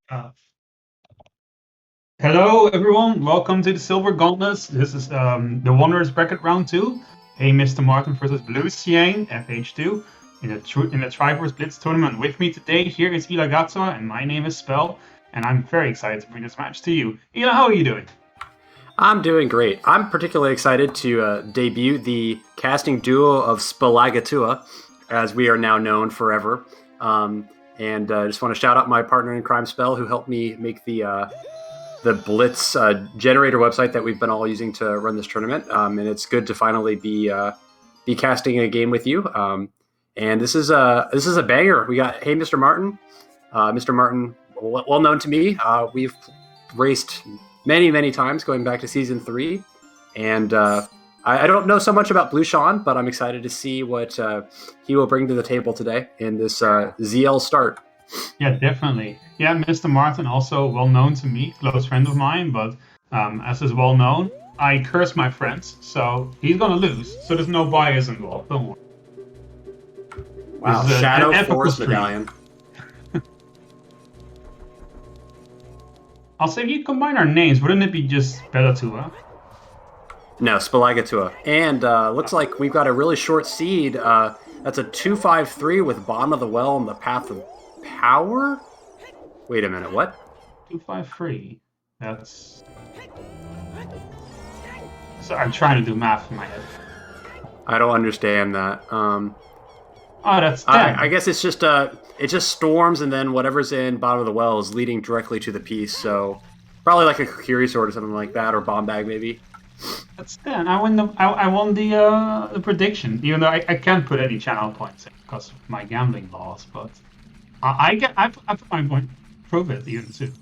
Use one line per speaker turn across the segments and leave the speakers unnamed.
Uh, Hello, everyone. Welcome to the Silver Gauntlets. This is the Wanderers bracket round two. Hey, Mr. Martin versus Blueseangfh2 in the Triforce Blitz tournament. With me today here is Elagatua, and my name is Spell, and I'm very excited to bring this match to you. Ela, how are you doing?
I'm doing great. I'm particularly excited to debut the casting duo of Elagatua, as we are now known forever. And just want to shout out my partner in crime, Spell, who helped me make the Blitz generator website that we've been all using to run this tournament. And it's good to finally be casting a game with you. And this is a banger. We got Hey Mr. Martin, Mr. Martin, well known to me. We've raced many times going back to season 3, and I don't know so much about Blue Sean, but I'm excited to see what he will bring to the table today in this ZL start.
Yeah, definitely. Yeah, Mr. Martin, also well known to me, close friend of mine, but as is well known, I curse my friends, so he's gonna lose. So there's no bias involved. Don't worry.
Wow, Shadow Force Medallion.
I'll say if you combine our names, wouldn't it be just Elagatua?
No, Elagatua. And looks like we've got a really short seed. That's a 2-5-3 with Bottom of the Well on the Path of Power? Wait a minute, what?
2-5-3. That's... So I'm trying to do math in my head.
I don't understand that.
Oh, that's 10.
I guess it's just storms, and then whatever's in Bottom of the Well is leading directly to the piece. So probably like a Kokiri sword or something like that, or bomb bag maybe.
That's 10. I won the prediction, even though I can't put any channel points in because of my gambling laws. But I put my point. Prove it even too.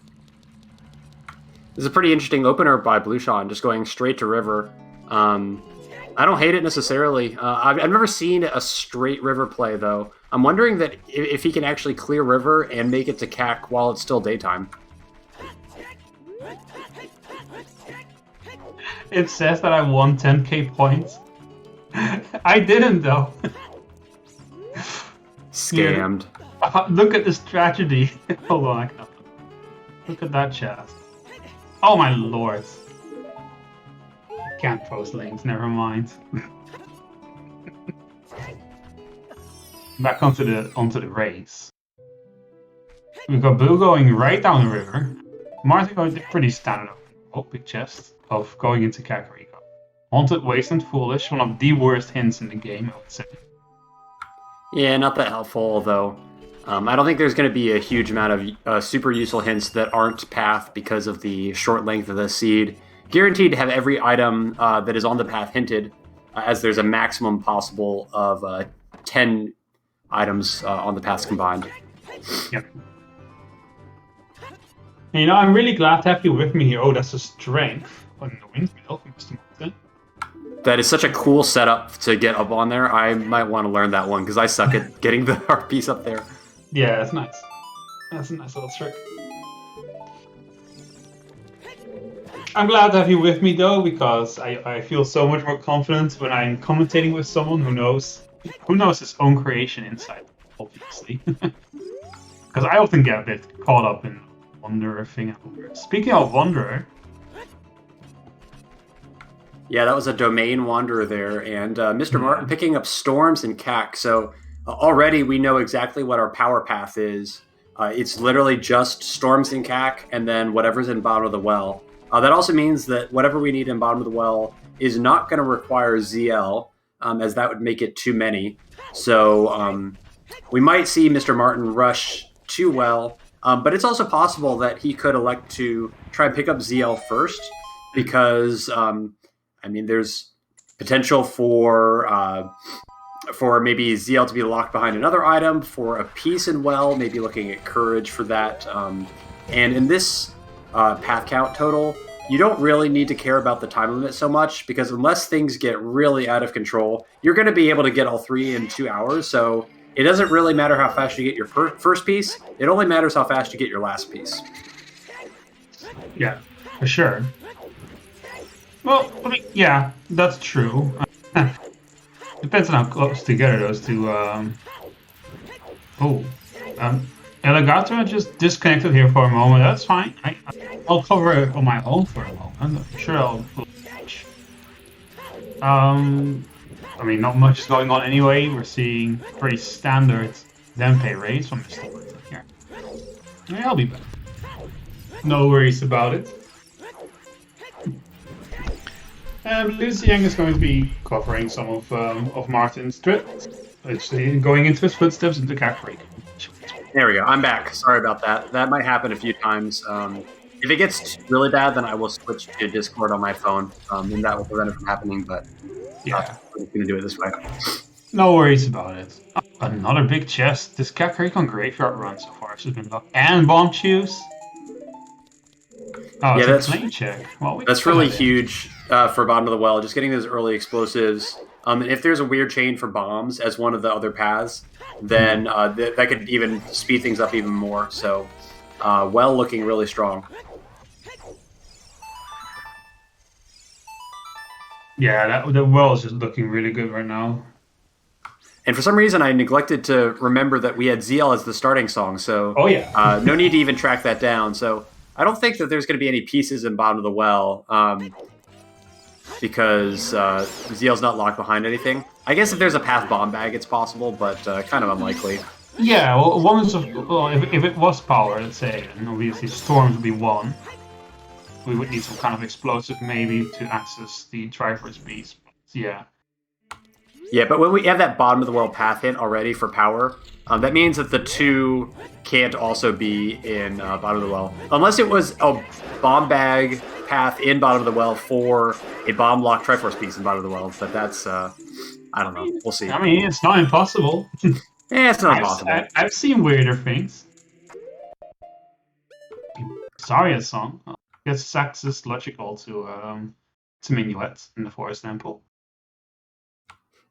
This is a pretty interesting opener by Blue Sean, just going straight to river. I don't hate it necessarily. I've never seen a straight river play, though. I'm wondering that if he can actually clear river and make it to CAC while it's still daytime.
It says that I won 10k points. I didn't, though.
Scammed.
Look at this tragedy. Hold on. Look at that chest. Oh, my lord. Can't post links, never mind. Back onto the race. We've got Blue going right down the river. Martin going pretty standard big chest of going into Kakariko. Haunted, Wasteland, Foolish, one of the worst hints in the game, I would say.
Yeah, not that helpful, though. I don't think there's going to be a huge amount of super useful hints that aren't path because of the short length of the seed. Guaranteed to have every item that is on the path hinted, as there's a maximum possible of 10 items on the paths combined.
Yep. You know, I'm really glad to have you with me here. Oh, that's a strength on the windmill from Mr. Martin.
That is such a cool setup to get up on there. I might want to learn that one because I suck at getting the art piece up there.
Yeah, that's nice. That's a nice little trick. I'm glad to have you with me, though, because I feel so much more confident when I'm commentating with someone who knows his own creation inside, obviously. Because I often get a bit caught up in Wanderer thing. Speaking of Wanderer...
Yeah, that was a domain wanderer there, and Mr. Martin picking up Storms and CAC. So already we know exactly what our power path is. It's literally just Storms and CAC, and then whatever's in Bottom of the Well. That also means that whatever we need in Bottom of the Well is not going to require ZL, as that would make it too many. So we might see Mr. Martin rush too well, but it's also possible that he could elect to try and pick up ZL first, because there's potential for maybe ZL to be locked behind another item, for a piece in Well, maybe looking at Courage for that. And in this path count total, you don't really need to care about the time limit so much, because unless things get really out of control, you're going to be able to get all 3 in 2 hours. So it doesn't really matter how fast you get your first piece. It only matters how fast you get your last piece.
Yeah, for sure. Well, I mean, yeah, that's true. Depends on how close together those two. Elagatua just disconnected here for a moment. That's fine. I'll cover it on my own for a moment. I'm sure I'll. I mean, not much is going on anyway. We're seeing pretty standard Denpei raise from Mr. Martin here. Yeah, I'll be back. No worries about it. Blueseangfh is going to be covering some of Martin's tricks. It's going into his footsteps into Kakrik.
There we go. I'm back. Sorry about that. That might happen a few times. If it gets really bad, then I will switch to Discord on my phone, and that will prevent it from happening. But
yeah,
I'm going to do it this way.
No worries about it. Another big chest. This Kakrik on Graveyard run so far has been lucky. And bomb choose. Oh, yeah, that's plane check. Well,
that's really huge for bottom of the well. Just getting those early explosives. And if there's a weird chain for bombs as one of the other paths, then that could even speed things up even more. So, well looking really strong.
Yeah, the well is just looking really good right now.
And for some reason, I neglected to remember that we had ZL as the starting song. So,
oh yeah,
no need to even track that down. So, I don't think that there's going to be any pieces in bottom of the well. Because ZL's not locked behind anything. I guess if there's a path bomb bag, it's possible, but kind of unlikely.
Yeah, well, if it was power, let's say, and obviously storms would be one. We would need some kind of explosive maybe to access the Triforce beast. Yeah.
Yeah, but when we have that bottom of the well path hint already for power, that means that the two can't also be in bottom of the well. Unless it was a bomb bag path in bottom of the well for a bomb lock Triforce piece in bottom of the well. But that's, I don't know. We'll see.
I mean, it's not impossible.
Yeah, it's not impossible.
I've seen weirder things. Zarya song. I guess Sax is logical to Minuet in the Forest Temple.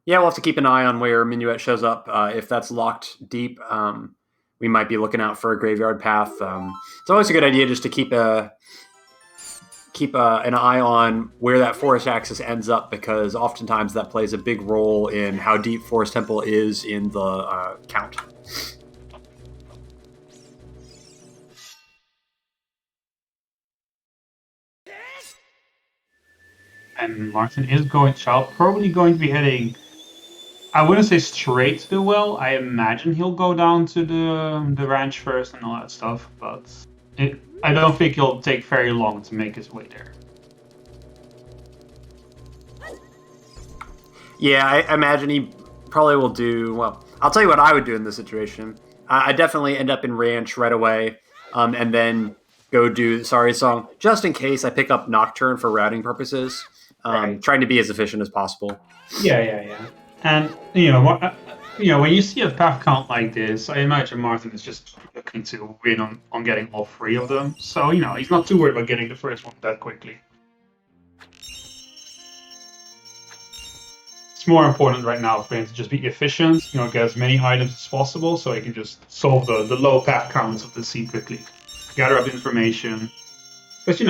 Yeah, we'll have to keep an eye on where Minuet shows up. If that's locked deep, we might be looking out for a graveyard path. It's always a good idea just to keep an eye on where that forest axis ends up, because oftentimes that plays a big role in how deep Forest Temple is in the count.
And Martin is probably going to be heading, I wouldn't say straight to the well. I imagine he'll go down to the ranch first and all that stuff, but I don't think he'll take very long to make his way there.
Yeah, I imagine he probably will do, well, I'll tell you what I would do in this situation. I definitely end up in ranch right away, and then go do the Sorry song, just in case I pick up Nocturne for routing purposes, right. Trying to be as efficient as possible.
Yeah. And, when you see a path count like this, I imagine Martin is just looking to win on getting all three of them. So, he's not too worried about getting the first one that quickly. It's more important right now for him to just be efficient, get as many items as possible so he can just solve the low path counts of the sea quickly. Gather up information. But,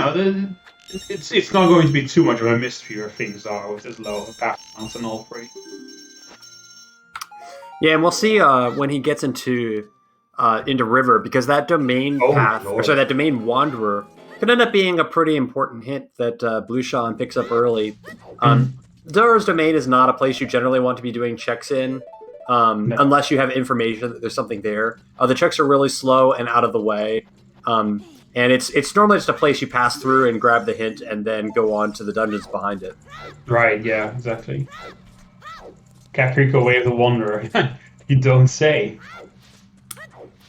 it's not going to be too much of a mystery where things are with this low path counts and all three.
Yeah, and we'll see when he gets into River, because that domain path, that domain Wanderer could end up being a pretty important hint that Blueseangfh picks up early. Dura's domain is not a place you generally want to be doing checks in, unless you have information that there's something there. The checks are really slow and out of the way, and it's normally just a place you pass through and grab the hint and then go on to the dungeons behind it.
Right, yeah, exactly. Caprico Way of the Wanderer. You don't say.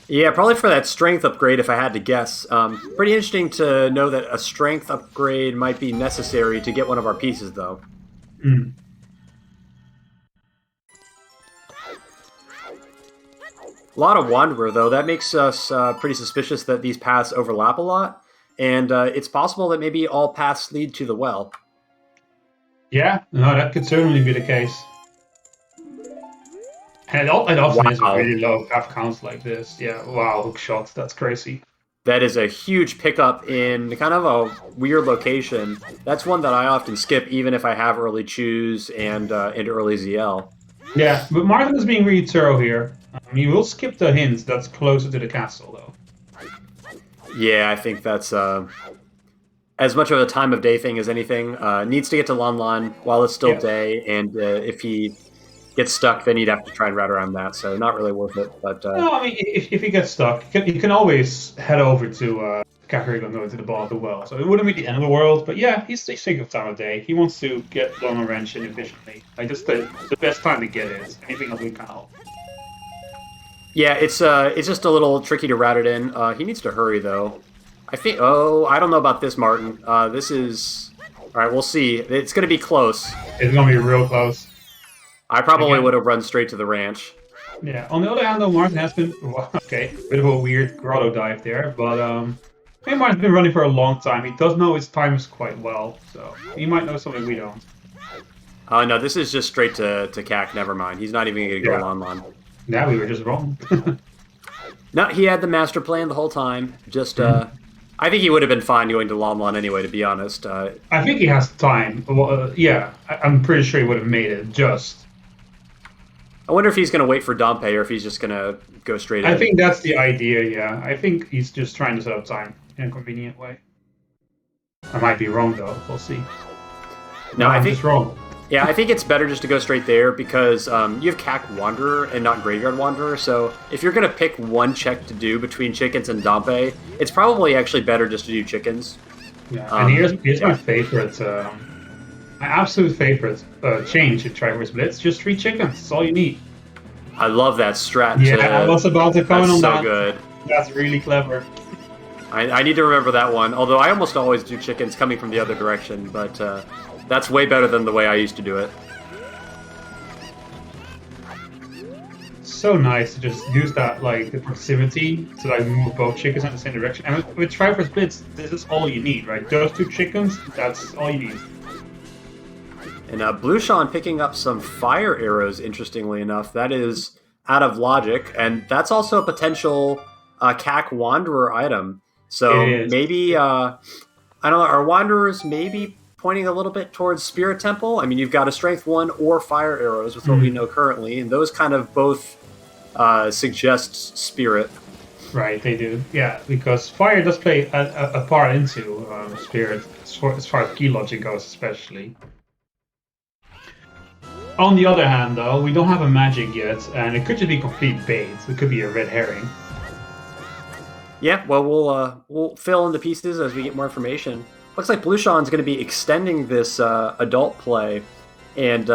Yeah, probably for that strength upgrade, if I had to guess. Pretty interesting to know that a strength upgrade might be necessary to get one of our pieces, though.
Mm.
A lot of Wanderer, though. That makes us pretty suspicious that these paths overlap a lot. And it's possible that maybe all paths lead to the well.
Yeah, no, that could certainly be the case. And it often is with really low path counts like this. Yeah, wow, hook shots, that's crazy.
That is a huge pickup in kind of a weird location. That's one that I often skip, even if I have early choose and early ZL.
Yeah, but Martin is being really thorough here. You will skip the hints that's closer to the castle, though.
Yeah, I think that's as much of a time of day thing as anything. Needs to get to Lon Lon while it's still day, and if he gets stuck, then he'd have to try and route around that. So not really worth it. But
no, I mean, if he gets stuck, you can always head over to Kakariko and go to the bottom of the well. So it wouldn't be the end of the world. But yeah, he's sick of time of day. He wants to get Lona Wrench in efficiently. Like, that's the best time to get it. Anything else we can help.
Yeah, it's just a little tricky to route it in. He needs to hurry though. I think. Oh, I don't know about this, Martin. This is. All right, we'll see. It's going to be close.
It's going to be real close.
I probably would have run straight to the ranch.
Yeah. On the other hand, though, Martin has been bit of a weird grotto dive there, but Martin's been running for a long time. He does know his times quite well, so he might know something we don't.
Oh no, this is just straight to CAC. Never mind. He's not even going to go Lon Lon.
Yeah, we were just wrong.
No, he had the master plan the whole time. Just, I think he would have been fine going to Lon Lon anyway, to be honest.
I think he has time. Well, yeah, I'm pretty sure he would have made it, just...
I wonder if he's going to wait for Dompe or if he's just going to go straight in.
I think that's the idea, yeah. I think he's just trying to set up time in a convenient way. I might be wrong, though. We'll see.
No, I think...
just wrong.
Yeah, I think it's better just to go straight there because you have CAC Wanderer and not Graveyard Wanderer, so if you're going to pick one check to do between Chickens and Dompe, it's probably actually better just to do Chickens.
Yeah, and here's my favorite, my absolute favorite change in Triforce Blitz, just 3 chickens, that's all you need.
I love that strat.
Yeah, I was about to comment on that.
That's so good.
That's really clever.
I need to remember that one, although I almost always do Chickens coming from the other direction, but... that's way better than the way I used to do it.
So nice to just use that, like, the proximity to like move both chickens in the same direction. And with Triforce Blitz, this is all you need, right? Those 2 chickens, that's all you need.
And Blueseangfh2 picking up some fire arrows, interestingly enough. That is out of logic, and that's also a potential CAC Wanderer item. So maybe, I don't know, are Wanderers maybe pointing a little bit towards Spirit Temple? I mean, you've got a Strength 1 or Fire Arrows with what we know currently, and those kind of both suggest Spirit.
Right, they do. Yeah, because Fire does play a part into Spirit, as far as key logic goes, especially. On the other hand, though, we don't have a magic yet, and it could just be complete bait. It could be a red herring.
Yeah, well, we'll fill in the pieces as we get more information. Looks like Blueseangph's going to be extending this adult play and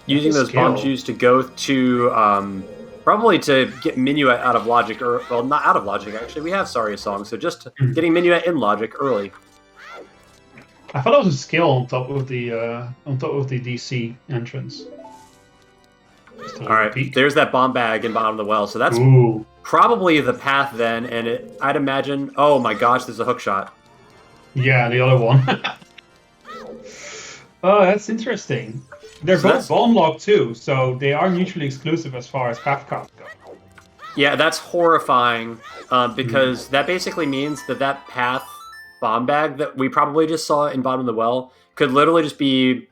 using those bomb shoes to go to probably to get Minuet out of logic, or well, not out of logic actually. We have Saria Song, so just getting Minuet in logic early.
I thought it was a skill on top of the DC entrance.
All right, there's that bomb bag in bottom of the well, so that's probably the path then. And I'd imagine. Oh my gosh, there's a hook shot.
Yeah, the other one. Oh, that's interesting. They're both bomb locked too, so they are mutually exclusive as far as path count go.
Yeah, that's horrifying because that basically means that path bomb bag that we probably just saw in bottom of the well could literally just be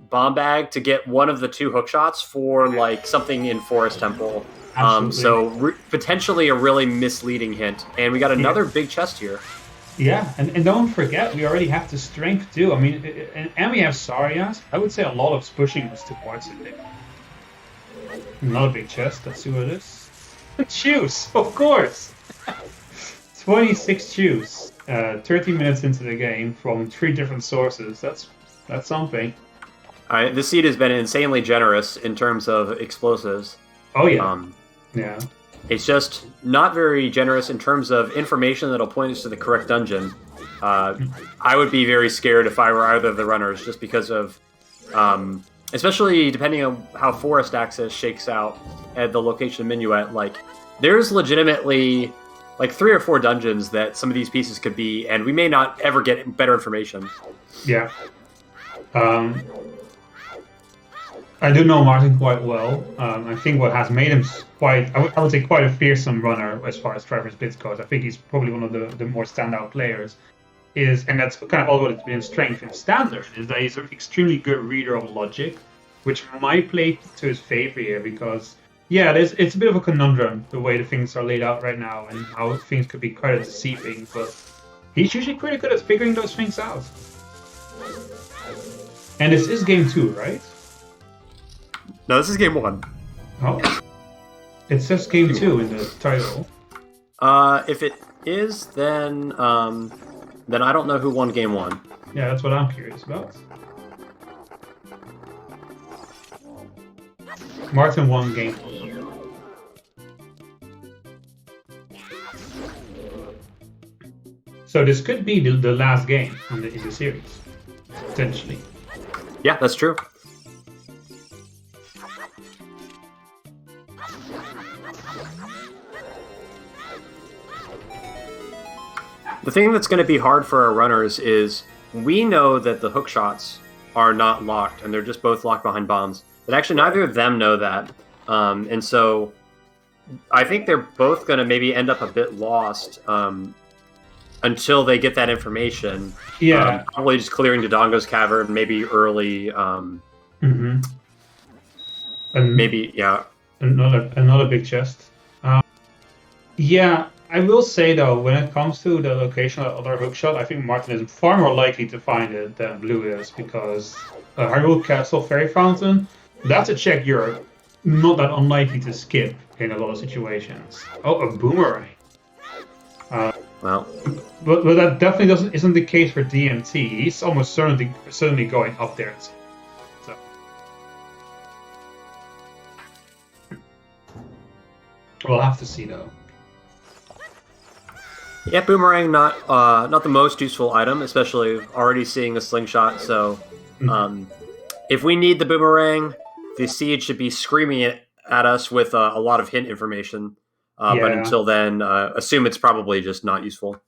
bomb bag to get one of the 2 hook shots for like something in Forest Temple. So potentially a really misleading hint. And we got another big chest here. Yeah,
and don't forget, we already have the strength too. I mean, and we have Sarias. I would say a lot of pushing us towards it there. Not a big chest, let's see what it is. Choose, of course! 26 choose. 30 minutes into the game from 3 different sources. That's something.
This seed has been insanely generous in terms of explosives.
Oh yeah. Yeah.
It's just not very generous in terms of information that'll point us to the correct dungeon. I would be very scared if I were either of the runners, just because of, especially depending on how forest access shakes out at the location of Minuet. Like, there's legitimately like 3 or 4 dungeons that some of these pieces could be, and we may not ever get better information.
Yeah. I do know Martin quite well. I think what has made him quite, I would say, quite a fearsome runner as far as Triforce Blitz goes. I think he's probably one of the more standout players. And that's kind of all what it's been strength in standard, is that he's an extremely good reader of logic, which might play to his favor here because Yeah, it's a bit of a conundrum, the way the things are laid out right now, and how things could be quite deceiving, but he's usually pretty good at figuring those things out. And this is game 2, right?
No, this is game 1.
Oh. It says game 2 in the title.
If it is, then I don't know who won game 1.
Yeah, that's what I'm curious about. Martin won game 1. So this could be the last game in the series, potentially.
Yeah, that's true. The thing that's going to be hard for our runners is we know that the hook shots are not locked, and they're just both locked behind bombs. But actually, neither of them know that. And so I think they're both going to maybe end up a bit lost until they get that information.
Yeah.
Probably just clearing Dodongo's cavern, maybe early.
And
maybe, yeah.
Another big chest. Yeah, I will say though, when it comes to the location of other hookshot, I think Martin is far more likely to find it than Blue is, because Hyrule Castle Fairy Fountain, that's a check you're not that unlikely to skip in a lot of situations. Oh, a boomerang.
Well,
but that definitely isn't the case for DMT. He's almost certainly going up there. So. We'll have to see though.
Yeah, boomerang not the most useful item, especially already seeing a slingshot. So, if we need the boomerang, the siege should be screaming it at us with a lot of hint information. But until then, assume it's probably just not useful.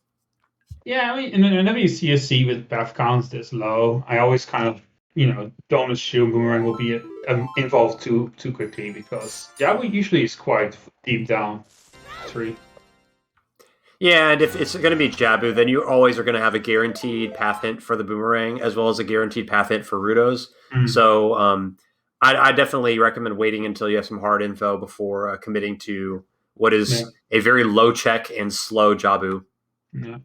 Yeah, I mean, whenever you see a C with path counts this low, I always kind of, don't assume boomerang will be involved too quickly, because Jabu usually is quite deep down 3.
Yeah, and if it's going to be Jabu, then you always are going to have a guaranteed path hint for the boomerang, as well as a guaranteed path hint for Rudos. So I definitely recommend waiting until you have some hard info before committing to what is a very low check and slow Jabu.
Yeah.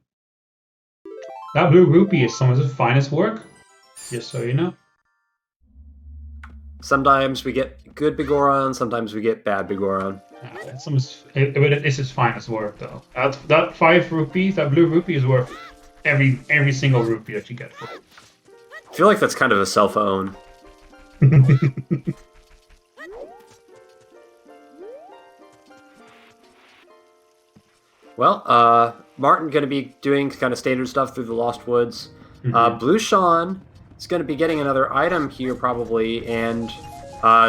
That blue rupee is some of his finest work, just so you know.
Sometimes we get good Bigoron, sometimes we get bad Bigoron.
It's his finest work, though. That 5 rupees, that blue rupee, is worth every single rupee that you get for it.
I feel like that's kind of a self-own. Well, Martin going to be doing kind of standard stuff through the Lost Woods. Blueshawn is going to be getting another item here probably, and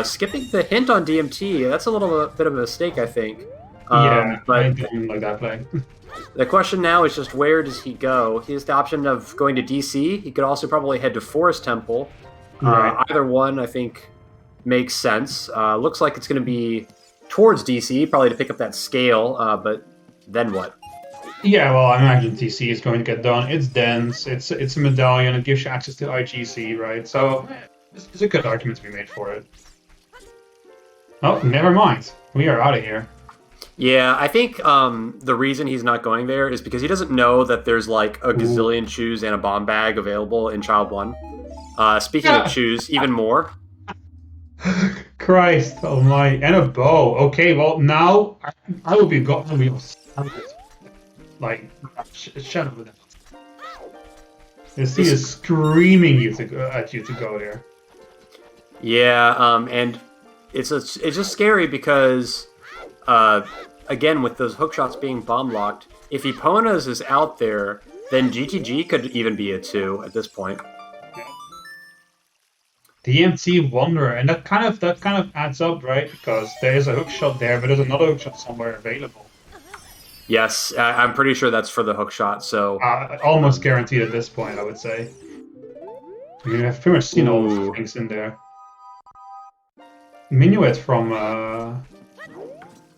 skipping the hint on DMT. That's a little bit of a mistake, I think.
But I
but
don't like that play.
the question now is just where does he go? He has the option of going to DC. He could also probably head to Forest Temple.
Right.
Either one, I think, makes sense. Looks like it's going to be towards DC, probably to pick up that scale, but then what?
Yeah, well, I imagine DC is going to get done. It's dense, it's a medallion, it gives you access to IGC, right? So, there's a good argument to be made for it. Oh, never mind. We are out of here.
Yeah, I think the reason he's not going there is because he doesn't know that there's like a gazillion shoes and a bomb bag available in Child 1. Speaking of shoes, even more.
Christ, oh my, and a bow. Okay, well, now I will be like, shut up with that. The sea is screaming at you to go there.
Yeah, and it's just scary because, again, with those hook shots being bomb locked, if Epona's is out there, then GTG could even be a 2 at this point.
DMT Wanderer, and that kind of adds up, right? Because there is a hook shot there, but there's another hook shot somewhere available.
Yes, I'm pretty sure that's for the hook shot. So
almost guaranteed at this point, I would say. I mean, I've pretty much seen all the things in there. Minuet from.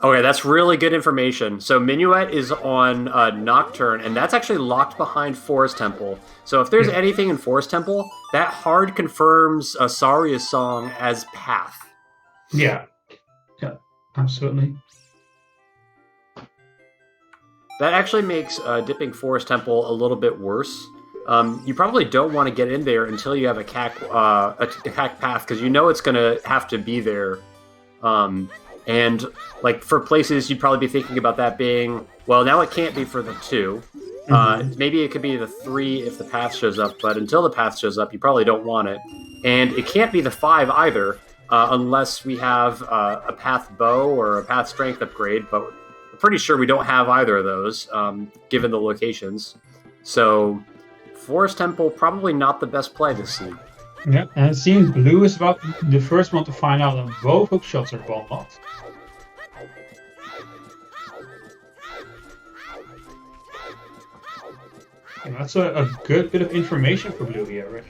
Okay, that's really good information. So Minuet is on Nocturne, and that's actually locked behind Forest Temple. So if there's anything in Forest Temple, that hard confirms Saria's song as Path.
Yeah. Absolutely.
That actually makes dipping Forest Temple a little bit worse. You probably don't want to get in there until you have a cack path, because you know it's going to have to be there. And like for places, you'd probably be thinking about that being, well, now it can't be for the 2. Maybe it could be the 3 if the path shows up, but until the path shows up, you probably don't want it. And it can't be the 5 either, unless we have a path bow or a path strength upgrade, but I'm pretty sure we don't have either of those, given the locations. So Forest Temple, probably not the best play this seed.
Yeah, and it seems Blue is about the first one to find out that both hook shots are bomb locked. And that's a good bit of information for Blue here, right?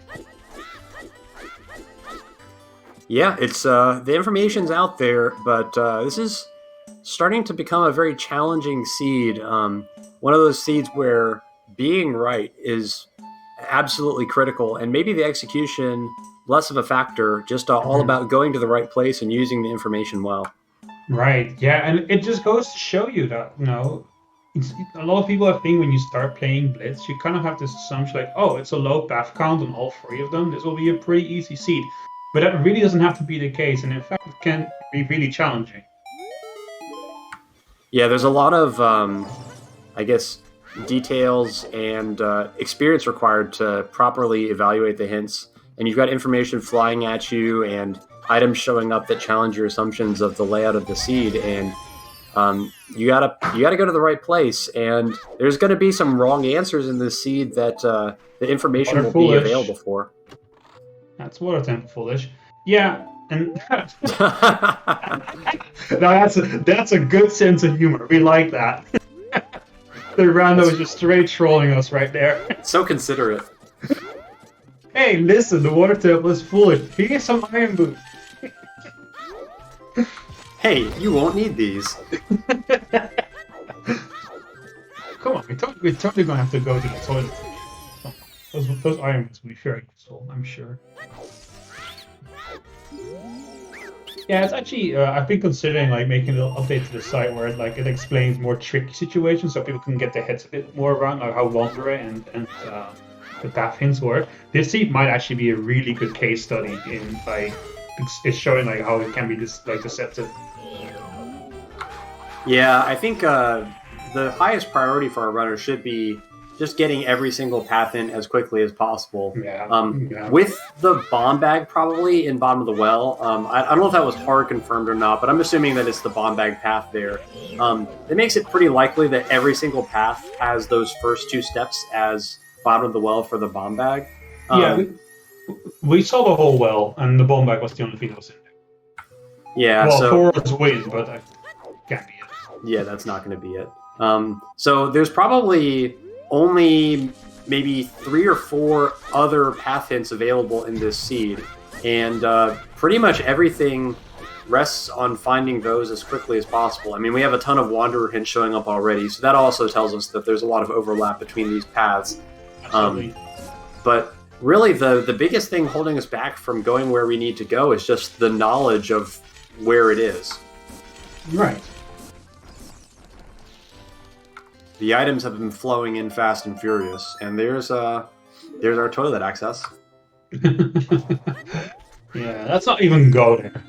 Yeah, it's the information's out there, but this is starting to become a very challenging seed. One of those seeds where being right is absolutely critical, and maybe the execution less of a factor, just all about going to the right place and using the information well.
Right, yeah, and it just goes to show you that, a lot of people, I think, when you start playing Blitz, you kind of have this assumption like, oh, it's a low path count on all 3 of them, this will be a pretty easy seed. But that really doesn't have to be the case, and in fact, it can be really challenging.
Yeah, there's a lot of, I guess, details and experience required to properly evaluate the hints. And you've got information flying at you and items showing up that challenge your assumptions of the layout of the seed. And you gotta go to the right place. And there's going to be some wrong answers in this seed that the information will be available for.
That's Water Temple foolish. Yeah, and now that's a good sense of humor. We like that. The rando is just straight trolling us right there.
So considerate.
Hey, listen, the Water Temple is foolish. Here's some Iron Boot.
Hey, you won't need these.
Come on, we're totally gonna have to go to the toilet. Those Iron Boots will be very useful, I'm sure. Yeah, it's actually, I've been considering making a little update to the site where it explains more tricky situations so people can get their heads a bit more around how Wanderer and the path hints work. This seed might actually be a really good case study in it's showing how it can be deceptive.
Yeah, I think the highest priority for our runner should be just getting every single path in as quickly as possible.
Yeah.
With the bomb bag probably in bottom of the well. I don't know if that was hard confirmed or not, but I'm assuming that it's the bomb bag path there. It makes it pretty likely that every single path has those first 2 steps as bottom of the well for the bomb bag.
Yeah, we saw the whole well, and the bomb bag was the only thing that was in there.
Yeah,
well,
so
Forest wins, but that can't be it.
Yeah, that's not going to be it. So there's probably only maybe 3 or 4 other path hints available in this seed, and pretty much everything rests on finding those as quickly as possible. I mean, we have a ton of Wanderer hints showing up already, so that also tells us that there's a lot of overlap between these paths. But really, the biggest thing holding us back from going where we need to go is just the knowledge of where it is.
Right.
The items have been flowing in fast and furious, and there's our toilet access.
Yeah, let's not even go there.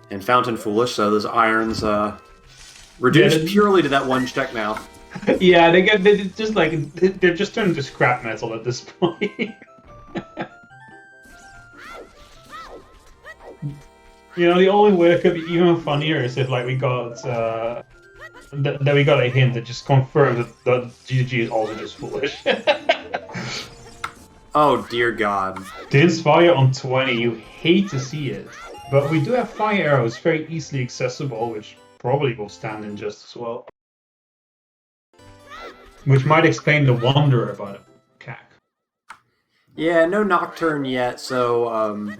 And Fountain Foolish, so those irons reduced purely to that 1 check now.
Yeah, they're just turned into scrap metal at this point. The only way it could be even funnier is if we got that we got a hint that just confirmed that GG is also just foolish.
Oh dear God!
Din's fire on 20, you hate to see it, but we do have fire arrows very easily accessible, which probably will stand in just as well. Which might explain the Wanderer about it, Cack.
Yeah, no Nocturne yet, so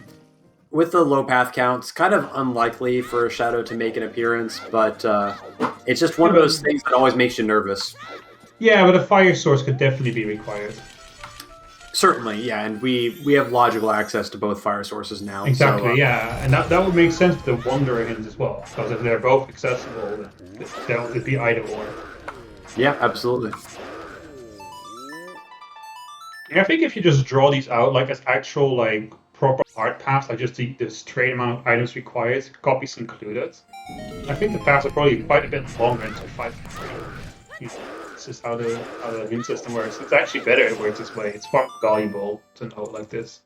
with the low path counts, kind of unlikely for a shadow to make an appearance, but it's just one of those things that always makes you nervous.
Yeah, but a fire source could definitely be required.
Certainly, yeah, and we have logical access to both fire sources now.
Exactly,
so,
yeah, and that would make sense for the Wanderer hints as well, because if they're both accessible, then that would be either or.
Yeah, absolutely.
And I think if you just draw these out like as actual like proper art paths, like just the straight amount of items required, copies included, I think the paths are probably quite a bit longer into 5.3. This is how the hint system works. It's actually better it works this way. It's far more valuable to know it like this.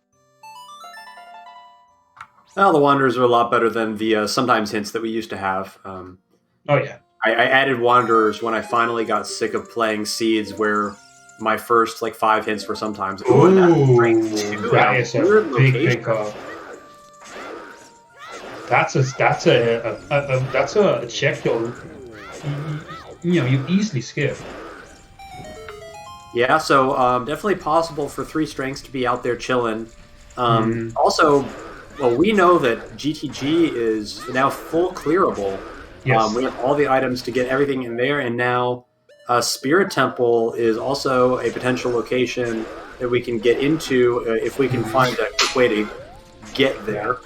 Well, the Wanderers are a lot better than the sometimes hints that we used to have.
Oh yeah.
I added Wanderers when I finally got sick of playing Seeds, where my first like 5 hints were sometimes.
Ooh,
that
is a big pickup. That's a check you easily skip.
Yeah, so definitely possible for 3 strengths to be out there chilling. Also, well, we know that GTG is now full clearable.
Yes.
We have all the items to get everything in there, and now Spirit Temple is also a potential location that we can get into if we can find a quick way to get there.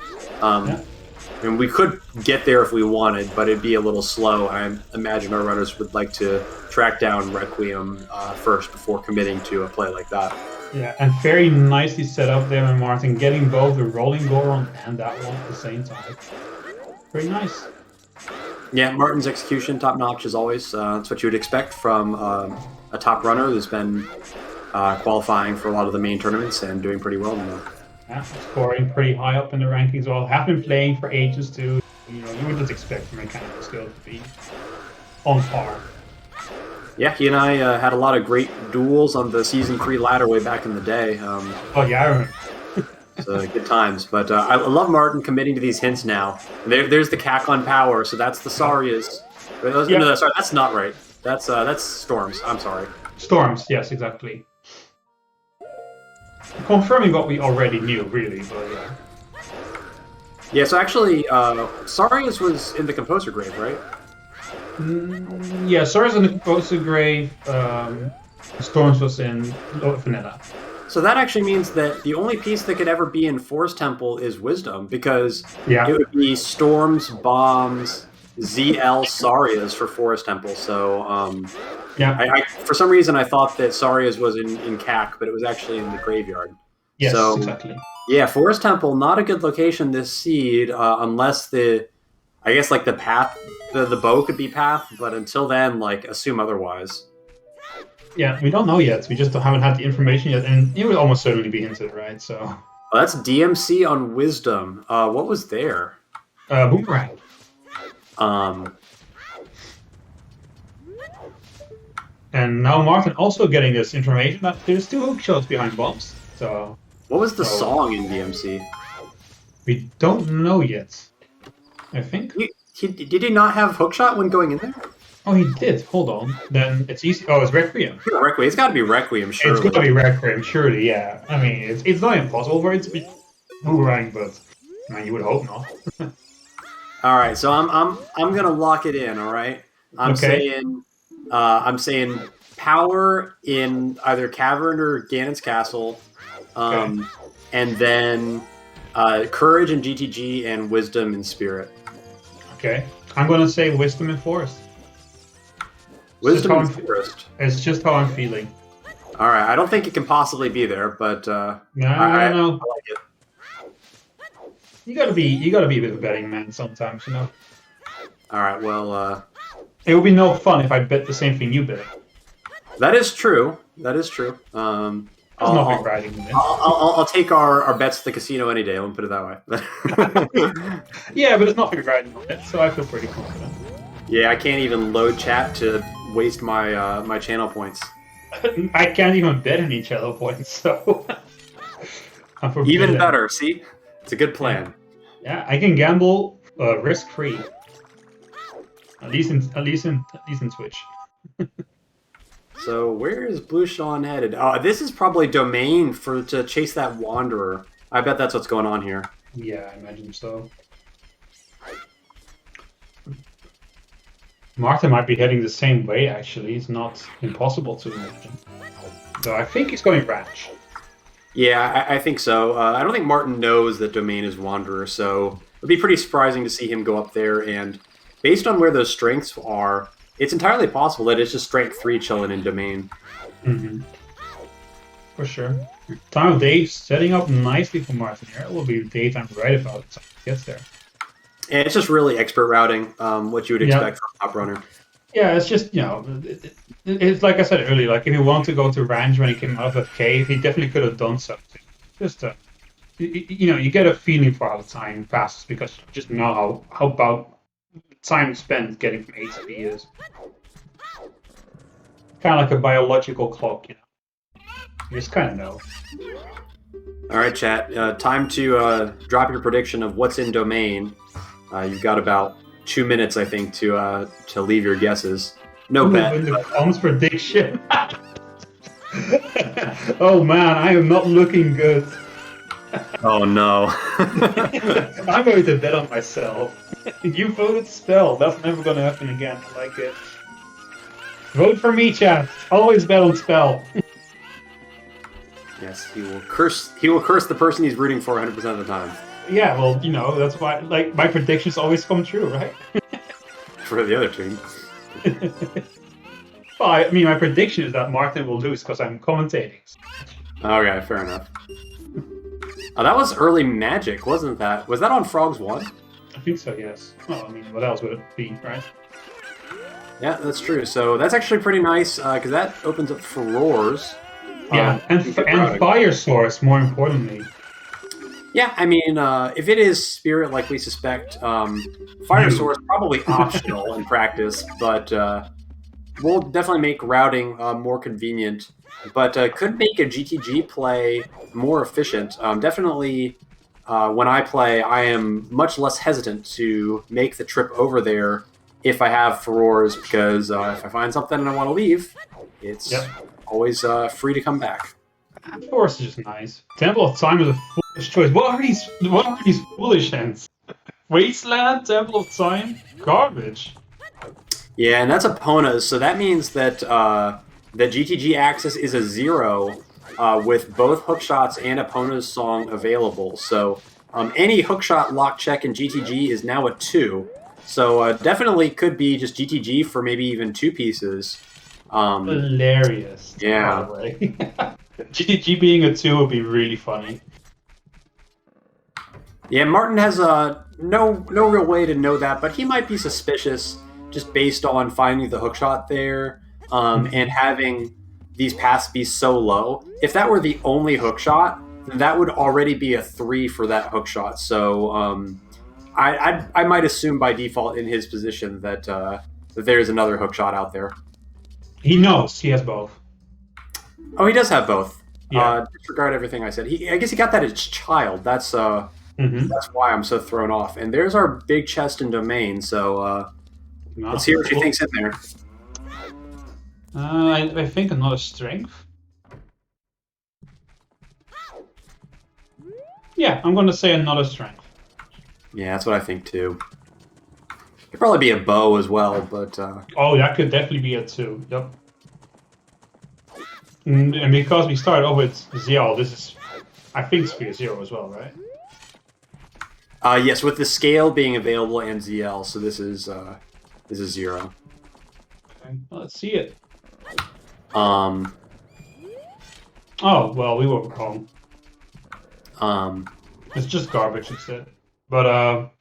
And we could get there if we wanted, but it'd be a little slow. I imagine our runners would like to track down Requiem first before committing to a play like that.
Yeah, and very nicely set up there by Martin, getting both the rolling Goron and that one at the same time. Very nice.
Yeah, Martin's execution, top notch as always. That's what you would expect from a top runner who's been qualifying for a lot of the main tournaments and doing pretty well now.
Yeah, scoring pretty high up in the rankings. Well, have been playing for ages too. You would just expect mechanical skill to be on par.
Yeah, he and I had a lot of great duels on the Season 3 ladder way back in the day.
Oh yeah, I remember.
So good times. But I love Martin committing to these hints now. There's the cack on power, so that's the Sarias. No, sorry, that's not right. That's Storms. I'm sorry.
Storms, yes, exactly. Confirming what we already knew, really, but yeah.
Yeah, so actually, Sarias was in the Composer Grave, right?
Yeah, Sarias in the Composer Grave, Storms was in Vanilla.
So that actually means that the only piece that could ever be in Force Temple is Wisdom, because
it
would be Storms, Bombs, ZL, Sarias for Forest Temple. So I for some reason I thought that Sarias was in CAC, but it was actually in the graveyard.
Yes,
so,
exactly.
Yeah, Forest Temple, not a good location this seed, unless I guess like the path, the bow could be path, but until then, like assume otherwise.
Yeah, we don't know yet. We just haven't had the information yet, and it would almost certainly be hinted, right? So.
Well, that's DMC on Wisdom. What was there?
Boomerang. And now Martin also getting this information that there's 2 hookshots behind bombs. So.
What was the song in DMC?
We don't know yet. I think.
Did he not have hookshot when going in there?
Oh, he did. Hold on. Then it's easy. Oh, it's Requiem.
Yeah, Requiem. It's got to be Requiem, surely.
It's got to be Requiem, surely. Yeah. I mean, it's not impossible for it to be Boomerang, but I mean, you would hope not.
All right, so I'm gonna lock it in. All right, I'm saying power in either Cavern or Ganon's Castle, and then courage in GTG and wisdom in Spirit.
Okay, I'm gonna say wisdom in Forest.
Wisdom in Forest.
It's just how I'm feeling.
All right, I don't think it can possibly be there, but
I don't know.
I like it.
You gotta be a bit of a betting man sometimes, you know.
All right, well,
it would be no fun if I bet the same thing you bet.
That is true. That is true. I'll take our bets at the casino any day. Let me put it that way.
Yeah, but it's nothing riding on it, so I feel pretty confident.
Yeah, I can't even load chat to waste my my channel points.
I can't even bet any channel points, so
even better. See, it's a good plan.
Yeah, I can gamble risk-free. At least in Twitch.
So where is Blueseangfh2 headed? Oh, this is probably domain to chase that Wanderer. I bet that's what's going on here.
Yeah, I imagine so. Martin might be heading the same way, actually. It's not impossible to imagine. So I think he's going ranch.
Yeah, I think so. I don't think Martin knows that Domain is Wanderer, so it'd be pretty surprising to see him go up there. And based on where those strengths are, it's entirely possible that it's just Strength 3 chilling in Domain.
Mm-hmm. For sure. Time of day setting up nicely for Martin here. It will be daytime right about the time he gets there.
And it's just really expert routing, what you would expect from a top runner.
Yeah, it's just, it's like I said earlier, like if he wanted to go to range when he came out of cave, he definitely could have done something. Just, you get a feeling for how the time passes because you just know how about time spent getting from A to B is. Kind of like a biological clock, You just kind of know.
All right, chat. Time to drop your prediction of what's in Domain. You've got about 2 minutes, I think, to leave your guesses. No bet.
In the comms prediction. Oh man, I am not looking good.
Oh no.
I'm going to bet on myself. You voted spell. That's never going to happen again. I like it. Vote for me, chat. Always bet on spell.
Yes, he will curse the person he's rooting for 100% of the time.
Yeah, well, that's why like my predictions always come true, right?
For the other team.
Well, I mean, my prediction is that Martin will lose because I'm commentating.
Okay, fair enough. Oh, that was early Magic, wasn't that? Was that on Frogs 1?
I think so, yes. Well, I mean, what else would it be, right?
Yeah, that's true. So that's actually pretty nice, because that opens up for Roars.
Yeah, and Fire Source, more importantly.
Yeah, I mean, if it is Spirit like we suspect, Fire Source probably optional in practice, but will definitely make routing more convenient. But could make a GTG play more efficient. Definitely, when I play, I am much less hesitant to make the trip over there if I have Furores, because if I find something and I want to leave, it's always free to come back.
Force is just nice. Temple of Time is a foolish choice. What are these foolish hands? Wasteland, Temple of Time, garbage.
Yeah, and that's Epona's, so that means that that GTG access is a 0 with both hookshots and Epona's song available. So any hookshot lock check in GTG is now a 2. So definitely could be just GTG for maybe even 2 pieces.
Hilarious.
Yeah.
GTG being a 2 would be really funny.
Yeah, Martin has no real way to know that, but he might be suspicious just based on finding the hookshot there and having these paths be so low. If that were the only hookshot, then that would already be a 3 for that hookshot. So I might assume by default in his position that that there's another hookshot out there.
He knows he has both.
Oh, he does have both.
Yeah.
Disregard everything I said. I guess he got that as child. That's why I'm so thrown off. And there's our big chest in Domain. So let's hear what you think's in there.
I think another strength. Yeah, I'm going to say another strength.
Yeah, that's what I think too. Could probably be a bow as well, but
oh, that could definitely be a 2. Yep. And because we started off with ZL, this is, I think, it's be a 0 as well, right?
Yes, with the scale being available and ZL, so this is 0.
Okay, well, let's see it.
Oh
well, we were wrong. It's just garbage instead. But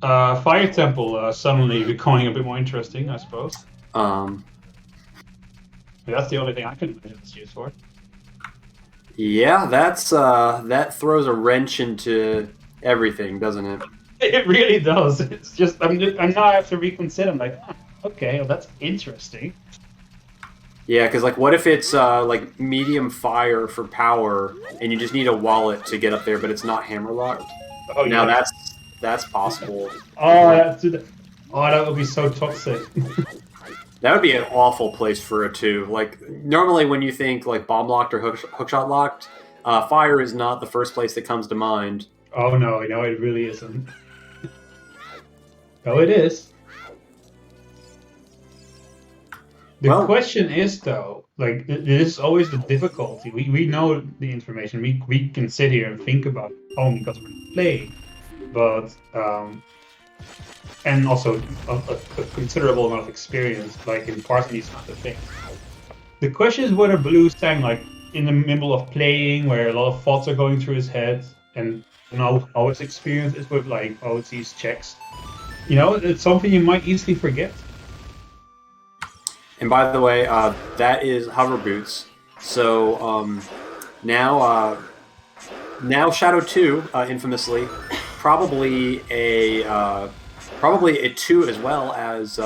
Fire Temple suddenly becoming a bit more interesting, I suppose. That's the only thing I can imagine it's used for.
Yeah, that throws a wrench into everything, doesn't it?
It really does. It's just I'm now I have to reconsider. I'm like, okay, well, that's interesting.
Yeah, because like, what if it's like medium fire for power, and you just need a wallet to get up there, but it's not hammer locked?
Oh,
now
yeah.
that's possible.
That would be so toxic.
That would be an awful place for a 2. Like, normally when you think like bomb locked or hookshot locked, fire is not the first place that comes to mind.
Oh no, it really isn't. Oh, it is. The question is though, like this is always the difficulty. We know the information. We can sit here and think about it only because we're playing, but and also a considerable amount of experience, like in parsing these kind of things. The question is whether Blueseangfh, like in the middle of playing, where a lot of thoughts are going through his head, and you know how his experience is with like OOT's checks. You know, it's something you might easily forget.
And by the way, that is hover boots. So now Shadow 2, infamously, probably a 2 as well as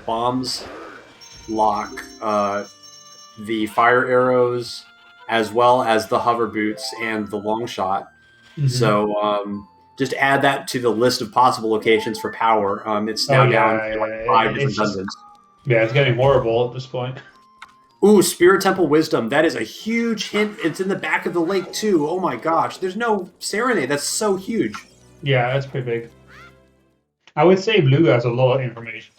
bombs lock the fire arrows as well as the hover boots and the long shot.
Mm-hmm.
So just add that to the list of possible locations for power. It's now down to like 5 different dungeons.
Yeah, it's getting horrible at this point.
Ooh, Spirit Temple Wisdom. That is a huge hint. It's in the back of the lake, too. Oh my gosh. There's no Serenade. That's so huge.
Yeah, that's pretty big. I would say Blue has a lot of information.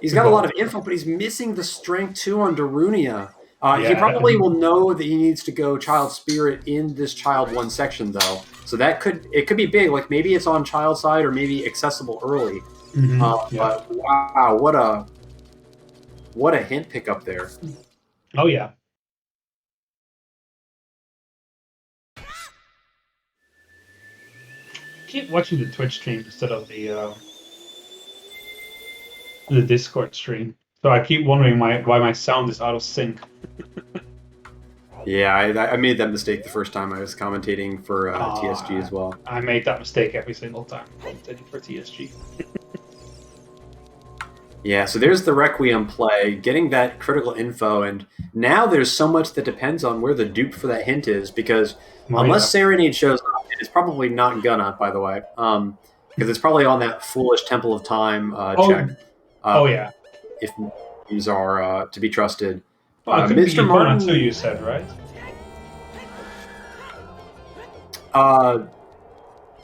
He's got a lot of info, but he's missing the Strength 2 on Darunia. He probably will know that he needs to go Child Spirit in this Child 1 section, though. So it could be big. Like, maybe it's on Child side or maybe accessible early.
Mm-hmm.
But wow, what a hint pickup there.
Oh yeah. Keep watching the Twitch stream instead of the Discord stream. So I keep wondering why my sound is out of sync.
Yeah, I made that mistake the first time I was commentating for TSG as well.
I made that mistake every single time commentating for TSG.
Yeah, so there's the Requiem play, getting that critical info, and now there's so much that depends on where the dupe for that hint is, because unless Serenade shows up, it's probably not gonna, by the way, because it's probably on that foolish Temple of Time check.
Yeah.
If names are to be trusted.
Well, it could Mr. be Martin too, you said, right?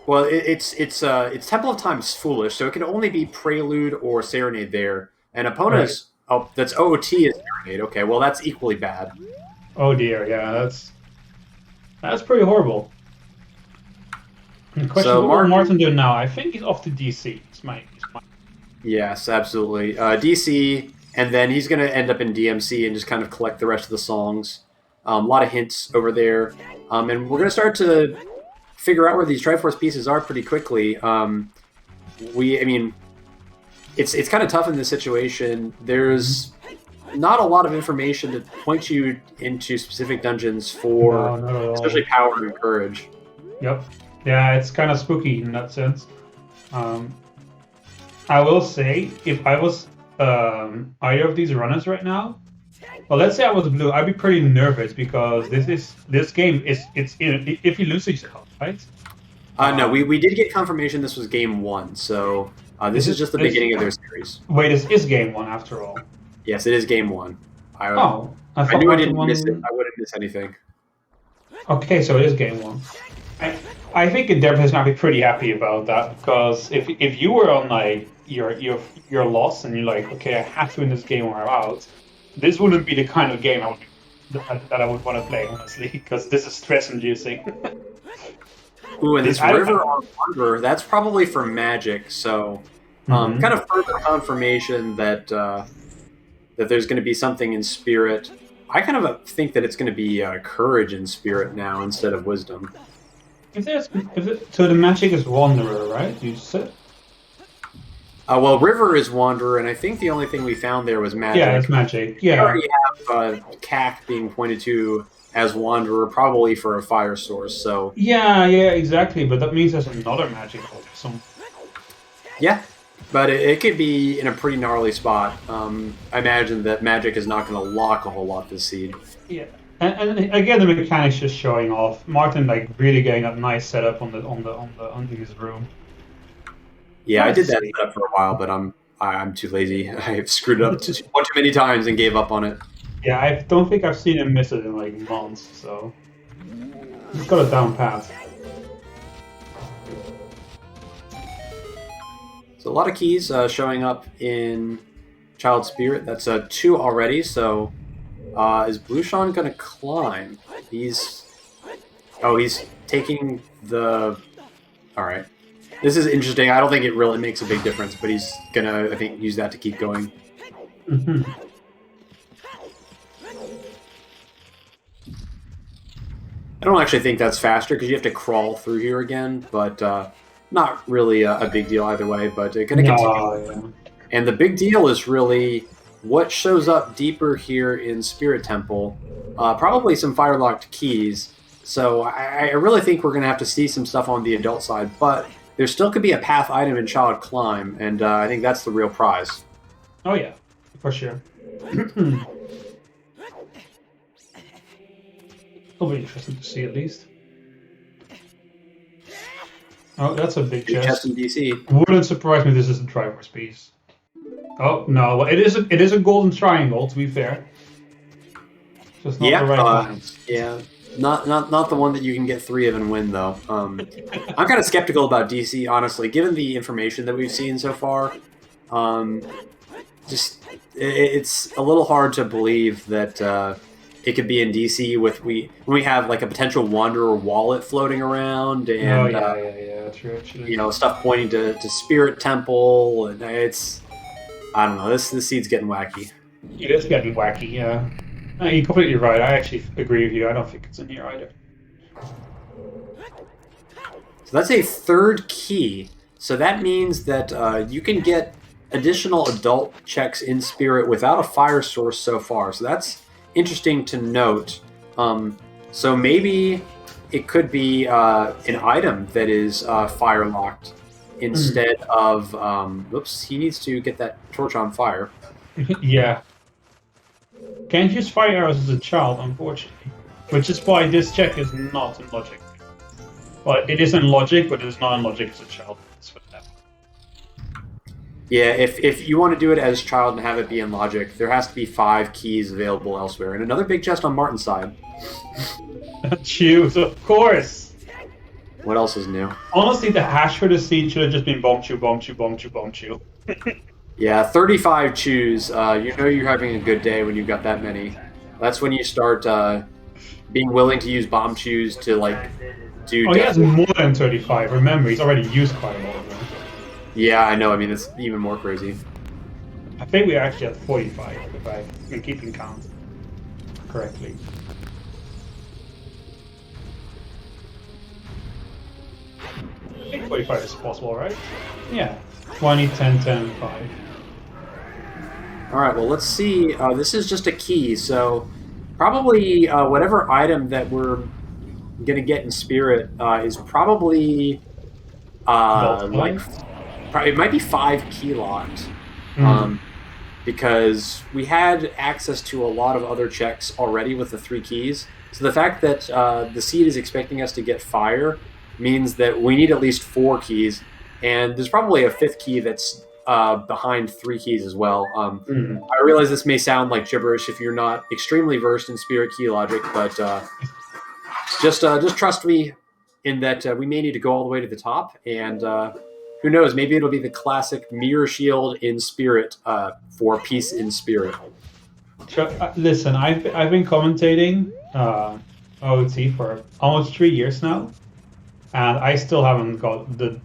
Well, it's Temple of Time is foolish, so it can only be Prelude or Serenade there. And Epona's that's OOT is Serenade. Okay, well that's equally bad.
Oh dear, yeah, that's pretty horrible. And the question, what will Martin do now? I think he's off to DC.
Yes, absolutely. DC, and then he's going to end up in DMC and just kind of collect the rest of the songs. A lot of hints over there. And we're going to start to figure out where these Triforce pieces are pretty quickly. It's kind of tough in this situation. There's not a lot of information to point you into specific dungeons for, especially power and courage.
Yep. Yeah, it's kind of spooky in that sense. I will say, if I was either of these runners right now, well, let's say I was Blue, I'd be pretty nervous because this game is if you lose yourself, right?
No, we did get confirmation this was game 1, so this is just the beginning of their series.
Wait, this is game 1 after all.
Yes, it is game 1.
I
knew I didn't miss it. I wouldn't miss anything.
Okay, so it is game 1. I think Endeavor is not be pretty happy about that, because if you were on like your loss and you're like, okay, I have to win this game or I'm out, this wouldn't be the kind of game that I would want to play, honestly, because this is stress-inducing.
Ooh, and this River on Wanderer, that's probably for Magic, so kind of further confirmation that that there's going to be something in Spirit. I kind of think that it's going to be Courage in Spirit now instead of Wisdom.
So the Magic is Wanderer, right? You said?
Well, River is Wanderer, and I think the only thing we found there was Magic.
Yeah, it's Magic. Yeah.
We already have CAC being pointed to as Wanderer, probably for a fire source. So
yeah, exactly. But that means there's another Magic or something.
Yeah, but it could be in a pretty gnarly spot. I imagine that Magic is not going to lock a whole lot this seed.
Yeah. And again, the mechanics just showing off. Martin like really getting a nice setup on his room.
Yeah, I did that setup for a while, but I'm too lazy. I've screwed it up one too many times and gave up on it.
Yeah, I don't think I've seen him miss it in like months. So he's got a down pat.
So a lot of keys showing up in Child Spirit. That's a 2 already. So is Blueseangfh going to climb? He's taking the. All right. This is interesting. I don't think it really makes a big difference, but he's gonna, I think, use that to keep going.
Mm-hmm.
I don't actually think that's faster because you have to crawl through here again, but not really a big deal either way. But going to continue.
Yeah.
And the big deal is really what shows up deeper here in Spirit Temple. Probably some fire-locked keys. So I really think we're going to have to see some stuff on the adult side, but there still could be a path item in Child Climb, and I think that's the real prize.
Oh yeah, for sure. It'll be interesting to see at least. Oh, that's a big chest.
In DC.
Wouldn't surprise me. This is a Triforce piece. Oh no, well, it is a golden triangle. To be fair, just not the right one.
Yeah. Not the one that you can get 3 of and win, though. I'm kind of skeptical about DC, honestly, given the information that we've seen so far. It's a little hard to believe that it could be in DC when we have like a potential Wanderer wallet floating around and
true.
Stuff pointing to Spirit Temple, and I don't know. This seed's getting wacky.
It is getting wacky, yeah. No, you're completely right. I actually agree with you. I don't think it's in here either.
So that's a 3rd key. So that means that you can get additional adult checks in Spirit without a fire source so far. So that's interesting to note. So maybe it could be an item that is fire locked instead of. Whoops! He needs to get that torch on fire.
Yeah. Can't use fire arrows as a child, unfortunately. Which is why this check is not in logic. Well, it is in logic, but it is not in logic as a child.
Yeah, if you want to do it as child and have it be in logic, there has to be 5 keys available elsewhere. And another big chest on Martin's side.
Choose, of course!
What else is new?
Honestly, the hash for the seed should have just been bomb chew, bomb chew, bomb chew, bomb chew.
Yeah, 35 chews. You know you're having a good day when you've got that many. That's when you start being willing to use bomb chews to do.
Oh, he has more than 35. Remember, he's already used quite a lot of them.
Yeah, I know. I mean, it's even more crazy.
I think we're actually at 45, if I'm keeping count correctly. I think 45 is possible, right? Yeah. 20, 10, 10, 5.
Alright, well, let's see. This is just a key, so probably whatever item that we're going to get in Spirit is probably it might be 5 key locked. Because we had access to a lot of other checks already with the 3 keys. So the fact that the seed is expecting us to get fire means that we need at least 4 keys. And there's probably a 5th key that's behind 3 keys as well. I realize this may sound like gibberish if you're not extremely versed in Spirit key logic, but just trust me in that we may need to go all the way to the top, and who knows, maybe it'll be the classic mirror shield in Spirit for peace in Spirit.
Listen, I've been commentating OoT for almost 3 years now, and I still haven't got the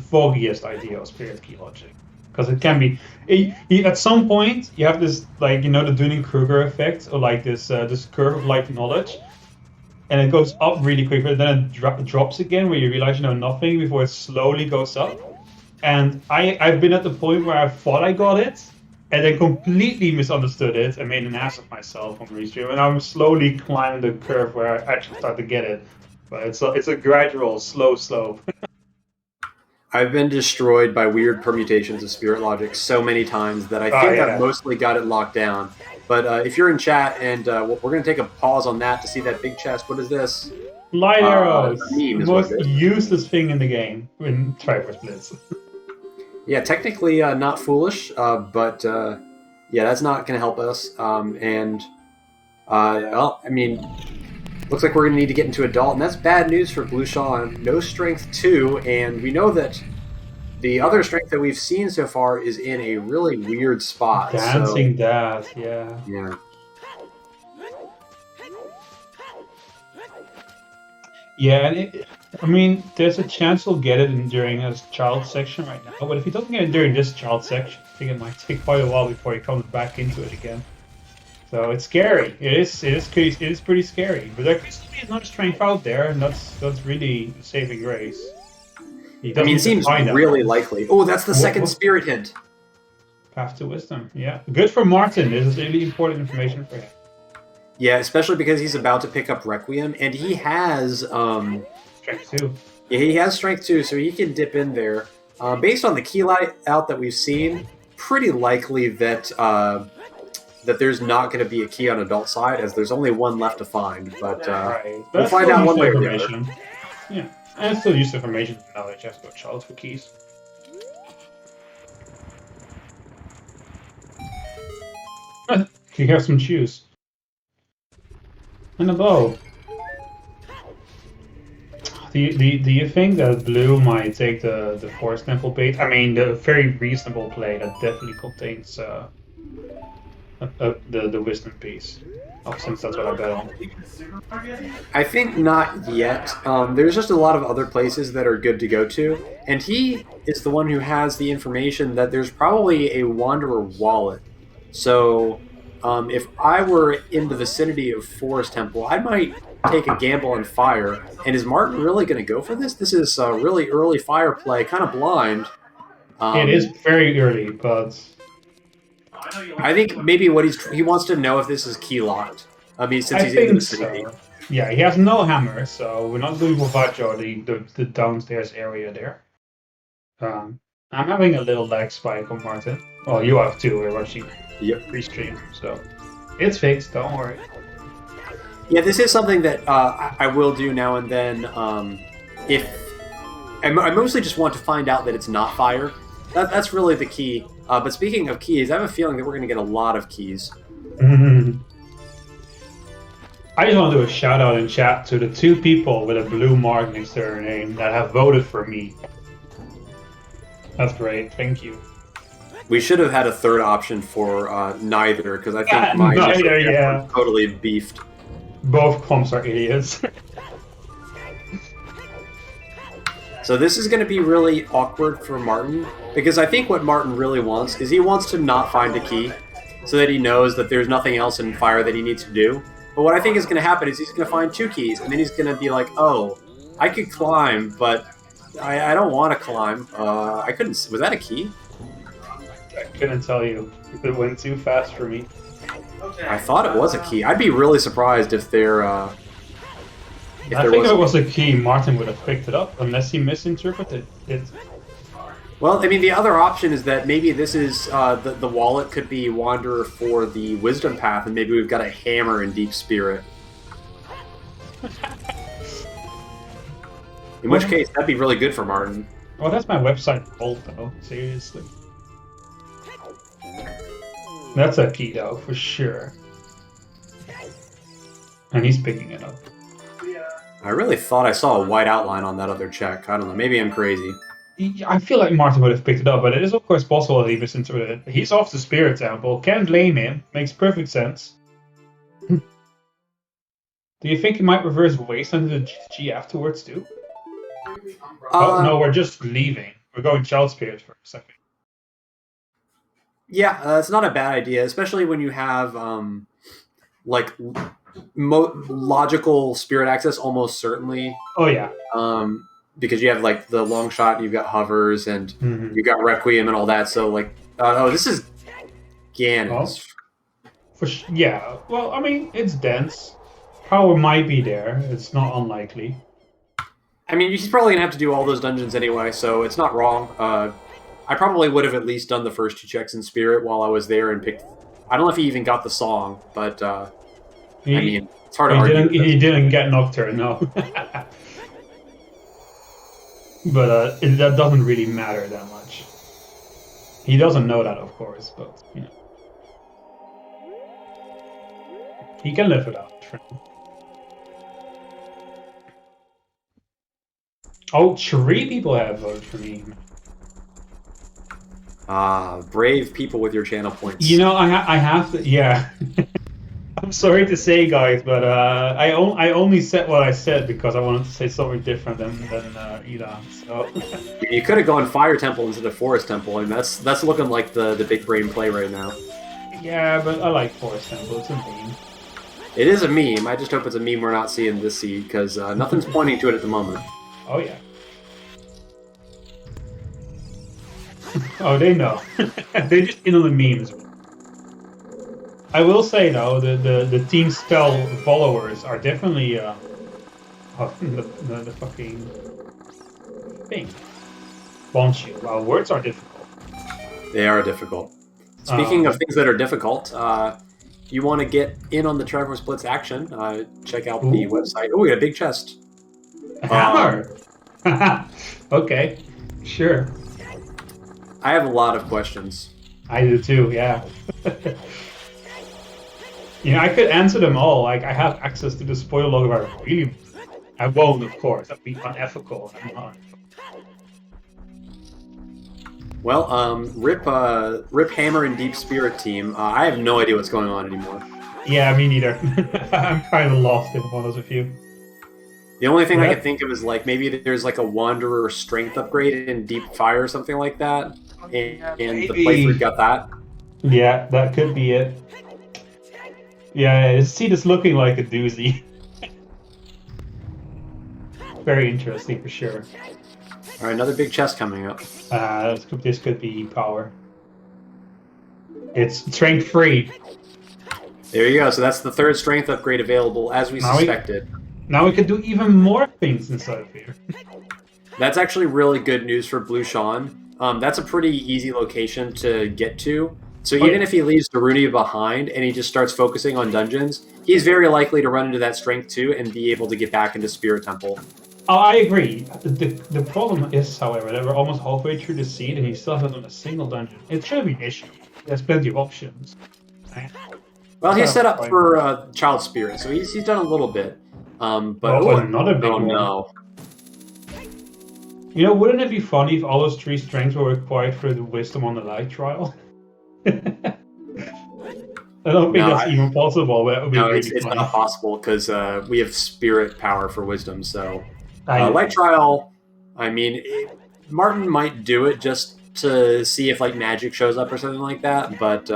foggiest idea of Spirit key logic. Because it can be, at some point you have this the Dunning-Kruger effect, or this curve of light knowledge, and it goes up really quickly, then it drops again, where you realize you know nothing before it slowly goes up. And I've been at the point where I thought I got it, and then completely misunderstood it and made an ass of myself on restream, and I'm slowly climbing the curve where I actually start to get it. But it's a gradual, slow slope.
I've been destroyed by weird permutations of Spirit logic so many times that I think I've mostly got it locked down. But if you're in chat, and we're going to take a pause on that to see that big chest. What is this?
Light arrows. The most useless thing in the game in Triforce Blitz.
Yeah, technically not foolish, but yeah, that's not going to help us. Well, I mean, looks like we're going to need to get into adult, and that's bad news for Blueseangfh. No strength 2, and we know that The other strength that we've seen so far is in a really weird spot.
Dancing Dad, yeah.
Yeah.
Yeah, and I mean, there's a chance he'll get it during his child section right now, but if he doesn't get it during this child section, I think it might take quite a while before he comes back into it again. So it's scary. It is pretty scary. But there could still be another strength out there, and that's really saving grace.
I mean, it seems really likely. Oh, that's the second spirit hint.
Path to Wisdom, yeah. Good for Martin. This is really important information for him.
Yeah, especially because he's about to pick up Requiem, and he has...
Strength 2.
Yeah, he has Strength 2, so he can dip in there. Based on the key light out that we've seen, pretty likely that that there's not going to be a key on adult side, as there's only one left to find. But
right.
We'll find out one way or the other.
Yeah, and it's still useful information for knowledge. Just go child for keys. You have some shoes. And a bow. Do you think that Blue might take the Forest Temple bait? I mean, the very reasonable play that definitely contains the Wisdom piece. Oh, since that's what I bet on.
I think not yet. There's just a lot of other places that are good to go to, and he is the one who has the information that there's probably a Wanderer wallet. So, if I were in the vicinity of Forest Temple, I might take a gamble on fire. And is Martin really going to go for this? This is a really early fire play, kind of blind.
It is very early, but
I think maybe what he wants to know if this is key locked. I mean, since he's in the vicinity.
So. Yeah, he has no hammer, so we're not doing Vovaggio, the downstairs area there. I'm having a little lag spike on Martin. Well, you have too. We're watching pre-stream, so it's fixed. Don't worry.
Yeah, this is something that I will do now and then. If I mostly just want to find out that it's not fire. That's really the key. But speaking of keys, I have a feeling that we're going to get a lot of keys.
I just want to do a shout out in chat to the 2 people with a blue mark next to their name that have voted for me. That's great. Thank you.
We should have had a third option for neither, because I think mine
neither,
totally beefed.
Both comps are idiots.
So this is going to be really awkward for Martin, because I think what Martin really wants is he wants to not find a key, so that he knows that there's nothing else in fire that he needs to do. But what I think is going to happen is he's going to find 2 keys, and then he's going to be like, oh, I could climb, but I don't want to climb. I couldn't... Was that a key?
I couldn't tell you. It went too fast for me.
I thought it was a key. I'd be really surprised if there...
I think if it was a key, Martin would have picked it up, unless he misinterpreted it.
Well, I mean, the other option is that maybe this is... the wallet could be Wanderer for the Wisdom Path, and maybe we've got a hammer in Deep Spirit. In which case, that'd be really good for Martin.
Oh, that's my website fault, though. Seriously. That's a key, though, for sure. And he's picking it up.
I really thought I saw a white outline on that other check. I don't know. Maybe I'm crazy.
I feel like Martin would have picked it up, but it is, of course, possible that he misinterpreted it. He's off the Spirit Temple. Can't blame him. Makes perfect sense. Do you think he might reverse Wasteland to the G afterwards, too? Oh, no, we're just leaving. We're going Child Spirit for a second.
Yeah, it's not a bad idea, especially when you have, like, logical spirit access almost certainly.
Oh, yeah.
Because you have, like, the long shot, you've got hovers, and you've got Requiem and all that, so, like... oh, this is Ganon.
Oh. Yeah, well, I mean, it's dense. Power might be there. It's not unlikely.
I mean, he's probably going to have to do all those dungeons anyway, so it's not wrong. I probably would have at least done the first 2 checks in Spirit while I was there and picked... I don't know if he even got the song, but, I mean, it's hard to argue.
He didn't get Nocturne, no. But that doesn't really matter that much. He doesn't know that, of course, but, you know. He can live without it. Oh, 3 people have voted for me.
Brave people with your channel points.
You know, I have to. Yeah. I'm sorry to say, guys, but I only said what I said because I wanted to say something different than Ida. So
You could have gone Fire Temple instead of Forest Temple. I mean, that's looking like the big brain play right now.
yeah, but I like Forest Temple. It's a meme.
It is a meme. I just hope it's a meme we're not seeing this seed because nothing's pointing to it at the moment.
Oh yeah. Oh, they know. They're just in on the memes. I will say though, the team spell followers are definitely the fucking thing. Won't you? Well, words are difficult.
They are difficult. Speaking of things that are difficult, you want to get in on the Triforce Blitz action? Check out the website. Oh, we got a big chest.
A hammer. Okay, sure.
I have a lot of questions.
I do too. Yeah. You know, I could answer them all. Like, I have access to the spoiler log if I really. I won't, of course. That'd be unethical. I'm not.
Well, Rip Hammer and Deep Spirit team. I have no idea what's going on anymore.
Yeah, me neither. I'm kind of lost in one of those few.
The only thing I can think of is like maybe there's like a Wanderer strength upgrade in Deep Fire or something like that, and the playthrough got that.
Yeah, that could be it. Yeah, see, this looking like a doozy. Very interesting for sure.
All right, another big chest coming up.
This could be power. It's strength free.
There you go. So that's the third strength upgrade available, as we suspected.
Now we can do even more things inside of here.
That's actually really good news for Blueseangfh2. That's a pretty easy location to get to. So even if he leaves Darunia behind and he just starts focusing on dungeons, he's very likely to run into that strength too and be able to get back into Spirit Temple.
Oh, I agree. The problem is, however, that we're almost halfway through the seed and he still hasn't done a single dungeon. It shouldn't be an issue. There's plenty of options.
Well, he's set up for Child Spirit, so he's done a little bit. But
another big one.
No.
You know, wouldn't it be funny if all those 3 strengths were required for the Wisdom on the Light trial? I don't think that's even possible. But that would be really
it's
funny.
not possible because we have Spirit power for Wisdom. So Light trial, I mean, Martin might do it just to see if like magic shows up or something like that. But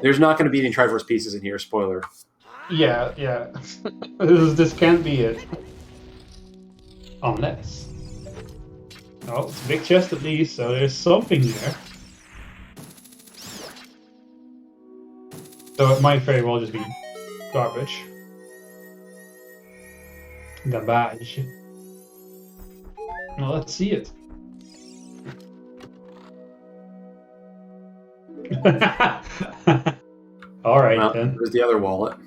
there's not going to be any Triforce pieces in here. Spoiler.
Yeah. This can't be it. Unless. Oh, it's a big chest at least, so there's something there. So it might very well just be garbage. Garbage. Well, let's see it. Alright then.
There's the other wallet.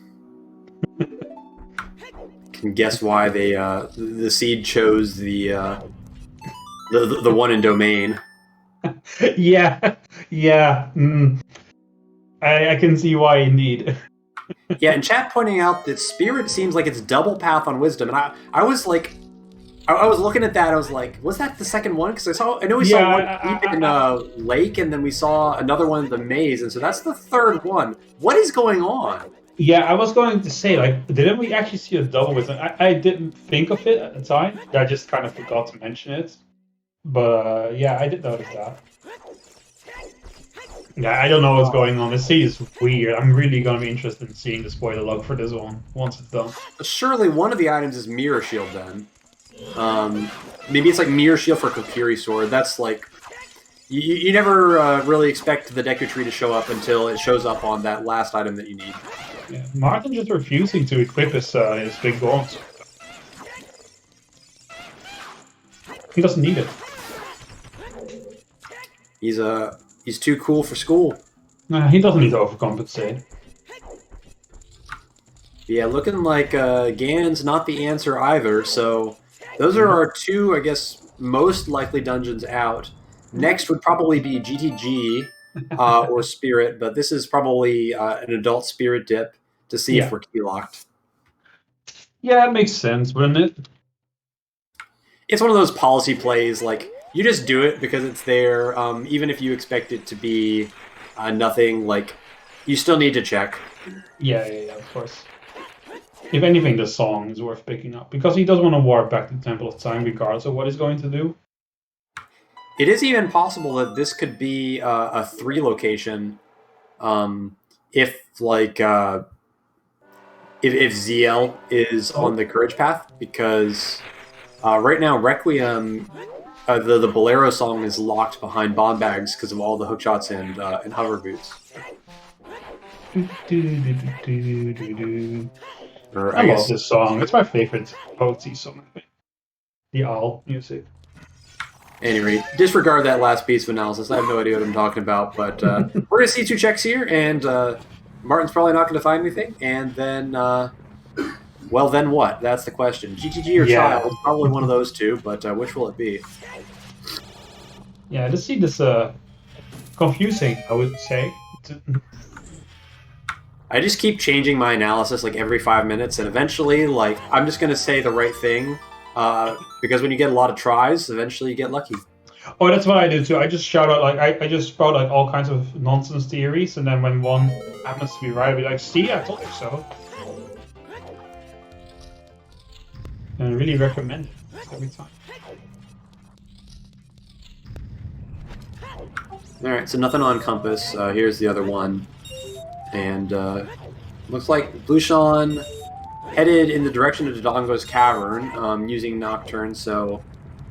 Can guess why they the seed chose the one in domain.
Yeah. I can see why indeed.
Yeah, and chat pointing out that Spirit seems like it's double path on Wisdom, and I was like, I was looking at that. I was like, was that the second one? Because I know we saw one in Lake, and then we saw another one in the Maze, and so that's the third one. What is going on?
Yeah, I was going to say, like, didn't we actually see a double Wisdom? I didn't think of it at the time. I just kind of forgot to mention it. But yeah, I did notice that. Yeah, I don't know what's going on. The sea is weird. I'm really going to be interested in seeing the spoiler log for this one once it's done.
Surely one of the items is Mirror Shield then. Maybe it's like Mirror Shield for Kokiri Sword. That's like... You never really expect the Deku Tree to show up until it shows up on that last item that you need.
Yeah, Martin's just refusing to equip his big gaunt. He doesn't need it.
He's too cool for school.
Nah, he doesn't need to overcompensate.
Yeah, looking like Ganon's not the answer either, so those are our 2, I guess, most likely dungeons out. Next would probably be GTG or Spirit, but this is probably an adult Spirit dip to see if we're key-locked. Yeah,
it makes sense, wouldn't it?
It's one of those policy plays, like, You just do it because it's there. Even if you expect it to be nothing, like you still need to check.
Yeah, of course. If anything, the song is worth picking up because he does want to warp back to the Temple of Time, regardless of what he's going to do.
It is even possible that this could be a 3 location, if like if ZL is on the courage path, because right now Requiem, the Bolero song is locked behind bomb bags because of all the hook shots and hover boots.
I love this song. It's my favorite OoT song, I think. The owl music.
Anyway, disregard that last piece of analysis. I have no idea what I'm talking about, but we're going to see 2 checks here, and Martin's probably not going to find anything, and then, well, then what? That's the question. GTG or Child? Probably one of those two, but which will it be?
Yeah, this scene is confusing, I would say.
I just keep changing my analysis like every 5 minutes, and eventually, like, I'm just going to say the right thing, because when you get a lot of tries, eventually you get lucky.
Oh, that's what I do too. I just shout out I just spout like all kinds of nonsense theories, and then when one happens to be right, I'll be like, "See, I told you so." And I really recommend it every time.
All right, so nothing on compass. Here's the other one, and looks like Blueseangfh2 headed in the direction of Dodongo's cavern using Nocturne, so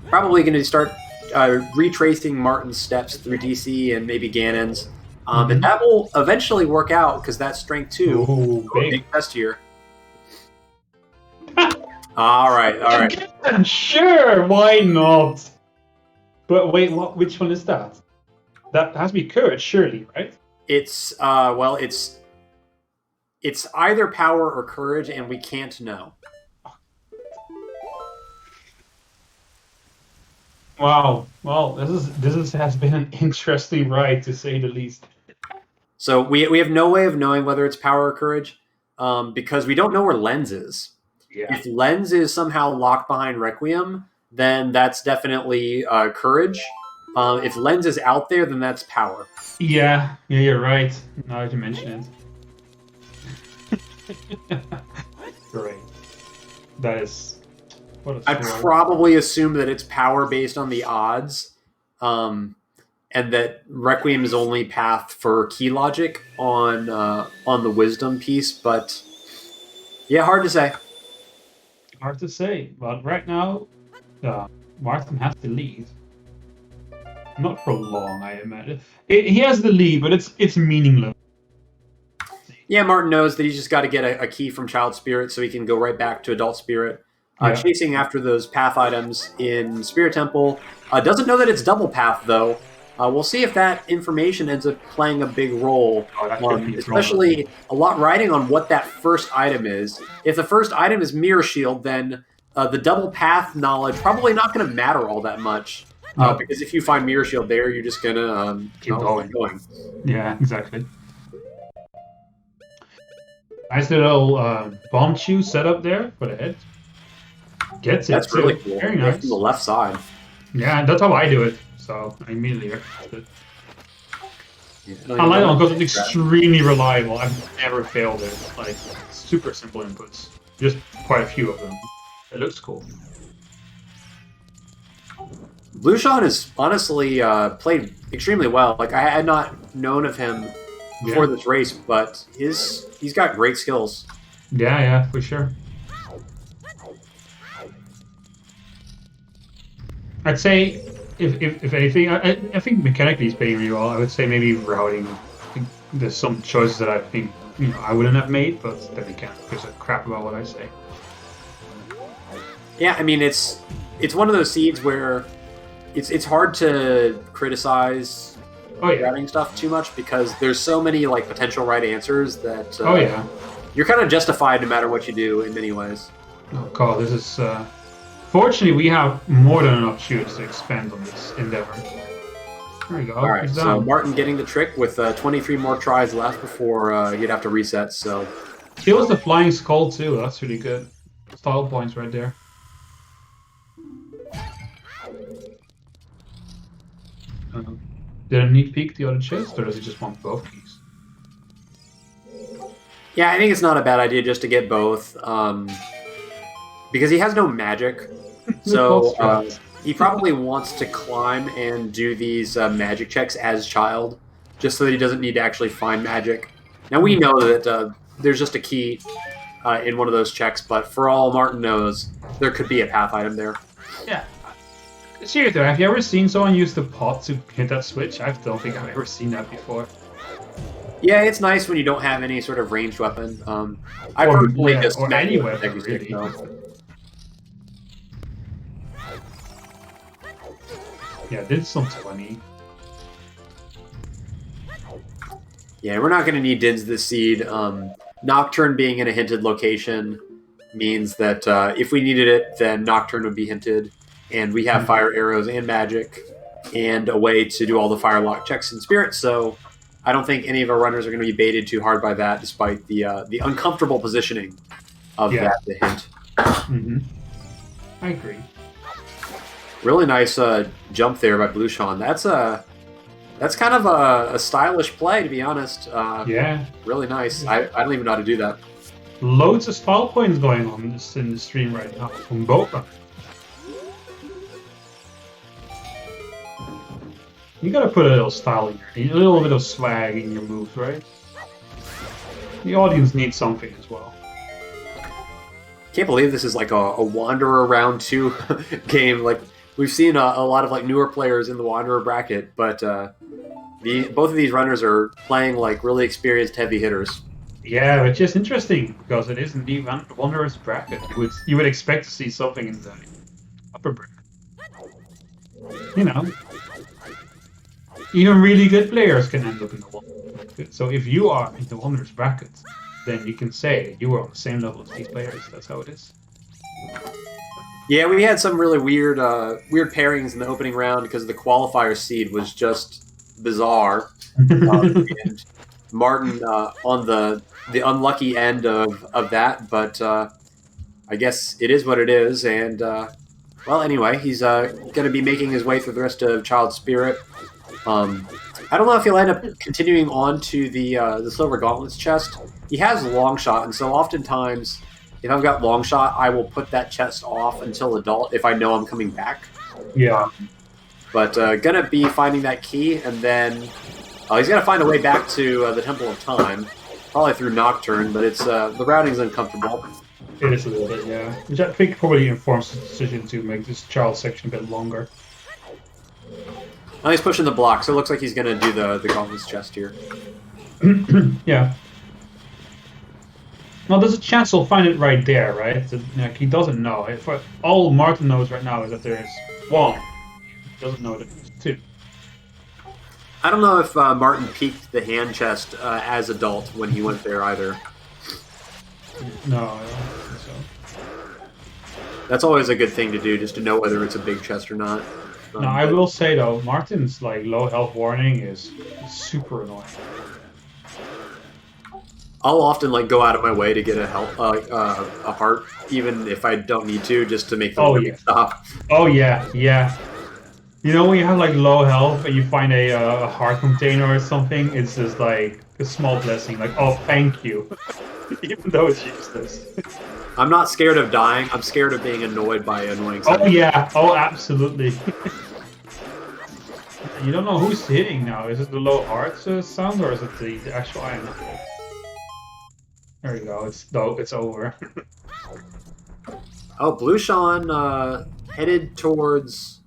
probably going to start retracing Martin's steps through DC and maybe Ganon's. And that will eventually work out because that's strength 2.
Ooh,
big test here. all right.
Sure, why not? But wait, which one is that? That has to be courage, surely, right?
It's well, it's either power or courage, and we can't know.
Wow. Well, this has been an interesting ride, to say the least.
So we have no way of knowing whether it's power or courage, because we don't know where Lens is.
Yeah.
If Lens is somehow locked behind Requiem, then that's definitely courage. If Lens is out there, then that's power.
Yeah, you're right. Now that you mention it. Great. That is...
I'd probably assume that it's power based on the odds, and that Requiem is only path for key logic on the wisdom piece, but yeah, hard to say.
Hard to say, but right now, Martin has the lead. Not for long, I imagine. He has the lead, but it's meaningless.
Yeah, Martin knows that he's just got to get a key from Child Spirit so he can go right back to Adult Spirit. Chasing after those path items in Spirit Temple. Doesn't know that it's double path, though. We'll see if that information ends up playing a big role. Especially a lot riding on what that first item is. If the first item is Mirror Shield, then the double path knowledge probably not going to matter all that much. Because if you find Mirror Shield there, you're just going to
keep going. Yeah, exactly. Nice little bomb chew setup there for the head. Gets it.
That's really cool.
Very nice.
From the left side.
Yeah, that's how I do it. So I immediately recognized it. I like it because it's extremely reliable. I've never failed it. Like, super simple inputs. Just quite a few of them. It looks cool.
Blueseangfh2 has honestly played extremely well. Like, I had not known of him before this race, but he's got great skills.
Yeah, for sure. I'd say, if anything, I think mechanically he's playing really well. I would say maybe routing. There's some choices that I think I wouldn't have made, but then he can't give a crap about what I say.
Yeah, I mean it's one of those seeds where it's hard to criticize routing stuff too much because there's so many like potential right answers that you're kind of justified no matter what you do in many ways.
Oh god, this is. Fortunately, we have more than enough shoots to expand on this endeavor. There we go.
All right, so Martin getting the trick with 23 more tries left before he'd have to reset. So
kills the flying skull too. That's really good. Style points right there. Didn't he peek the other chest, or does he just want both keys?
Yeah, I think it's not a bad idea just to get both, because he has no magic. So he probably wants to climb and do these magic checks as child, just so that he doesn't need to actually find magic. Now we know that there's just a key in one of those checks, but for all Martin knows, there could be a path item there.
Yeah. Seriously, have you ever seen someone use the pot to hit that switch? I don't think I've ever seen that before.
Yeah, it's nice when you don't have any sort of ranged weapon. I personally just
or any weapon, really. Yeah, this is some 20.
Yeah, we're not going to need Din's the Seed. Nocturne being in a hinted location means that if we needed it, then Nocturne would be hinted. And we have fire arrows and magic and a way to do all the fire lock checks in Spirit, so I don't think any of our runners are going to be baited too hard by that, despite the uncomfortable positioning of that the hint.
Mm-hmm. I agree.
Really nice jump there by Blueseangfh2. That's kind of a stylish play, to be honest.
Yeah.
Really nice. I don't even know how to do that.
Loads of style points going on in the stream right now from both. You gotta put a little style in your, a little bit of swag in your moves, right? The audience needs something as well.
Can't believe this is like a Wanderer round 2 game. Like we've seen a lot of like newer players in the Wanderer bracket, but both of these runners are playing like really experienced heavy hitters.
Yeah, which is interesting because it is indeed Wanderer's bracket. You would expect to see something in the upper bracket. You know. Even really good players can end up in the Wanderer's bracket. So if you are in the Wanderer's bracket, then you can say you were on the same level as these players. That's how it is.
Yeah, we had some really weird pairings in the opening round because the qualifier seed was just bizarre. And Martin on the unlucky end of that, but I guess it is what it is. And well, anyway, he's going to be making his way through the rest of Child Spirit. I don't know if he'll end up continuing on to the Silver Gauntlets chest. He has Long Shot, and so oftentimes, if I've got Long Shot, I will put that chest off until adult if I know I'm coming back.
Yeah.
But gonna be finding that key, and then he's gonna find a way back to the Temple of Time, probably through Nocturne. But it's the routing's uncomfortable.
It is a little bit, yeah. Which I think probably informs the decision to make this child section a bit longer.
Now he's pushing the block, so it looks like he's going to do the Gauntlets chest here.
Yeah. Well, there's a chance he'll find it right there, right? Like, he doesn't know. All Martin knows right now is that there is one. He doesn't know that there's two.
I don't know if Martin peeked the hand chest as adult when he went there either.
No, I don't think so.
That's always a good thing to do, just to know whether it's a big chest or not.
No, I will say though, Martin's like low health warning is super annoying.
I'll often like go out of my way to get a heart, even if I don't need to, just to make the stop.
Oh yeah, yeah. You know when you have like low health and you find a heart container or something, it's just like a small blessing. Like, oh, thank you, even though it's useless.
I'm not scared of dying. I'm scared of being annoyed by annoying stuff.
Oh yeah, oh absolutely. You don't know who's hitting now. Is it the low heart sound or is it the actual iron? There you go. It's over.
Oh, Blueseangfh2 headed towards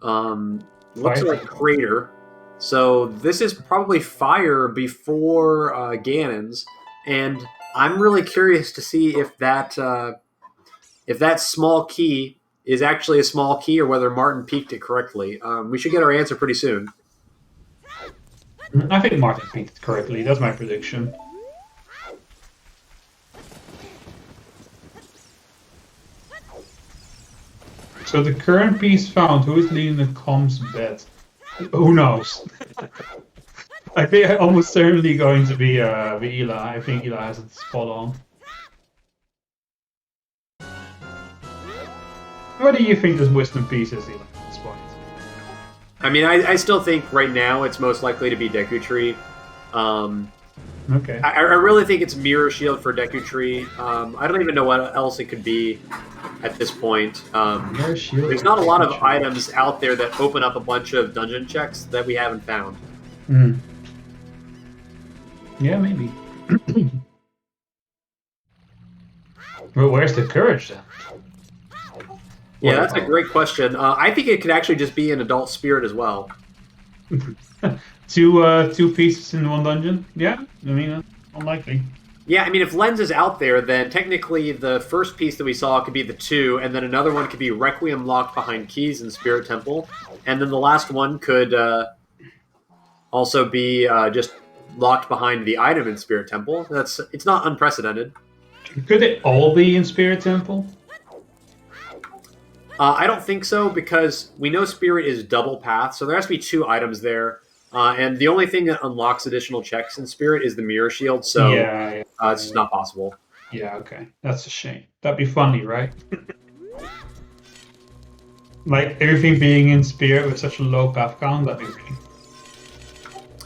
looks like Crater. So this is probably fire before Ganon's, and I'm really curious to see if that small key is actually a small key or whether Martin peeked it correctly. We should get our answer pretty soon.
I think Martin peeked it correctly. That's my prediction. So the current piece found. Who is leading the comms bet? Who knows? I think almost certainly going to be Eli. I think Eli has it spot on. What do you think this wisdom piece is, Eli, at this point?
I mean, I still think right now it's most likely to be Deku Tree.
Okay.
I really think it's Mirror Shield for Deku Tree. I don't even know what else it could be at this point.
Mirror Shield.
There's not a lot of items out there that open up a bunch of dungeon checks that we haven't found.
Mm. Yeah, maybe. Well, where's the courage then?
Yeah, that's a great question. I think it could actually just be an adult spirit as well.
Two pieces in one dungeon? Yeah, I mean, unlikely.
Yeah, I mean, if Lens is out there, then technically the first piece that we saw could be the 2, and then another one could be Requiem locked behind keys in Spirit Temple, and then the last one could also be just locked behind the item in Spirit Temple. It's not unprecedented.
Could they all be in Spirit Temple?
I don't think so, because we know Spirit is double path, so there has to be 2 items there. And the only thing that unlocks additional checks in Spirit is the Mirror Shield, so it's just not possible.
Yeah, okay. That's a shame. That'd be funny, right? Like, everything being in Spirit with such a low path count, that'd be really...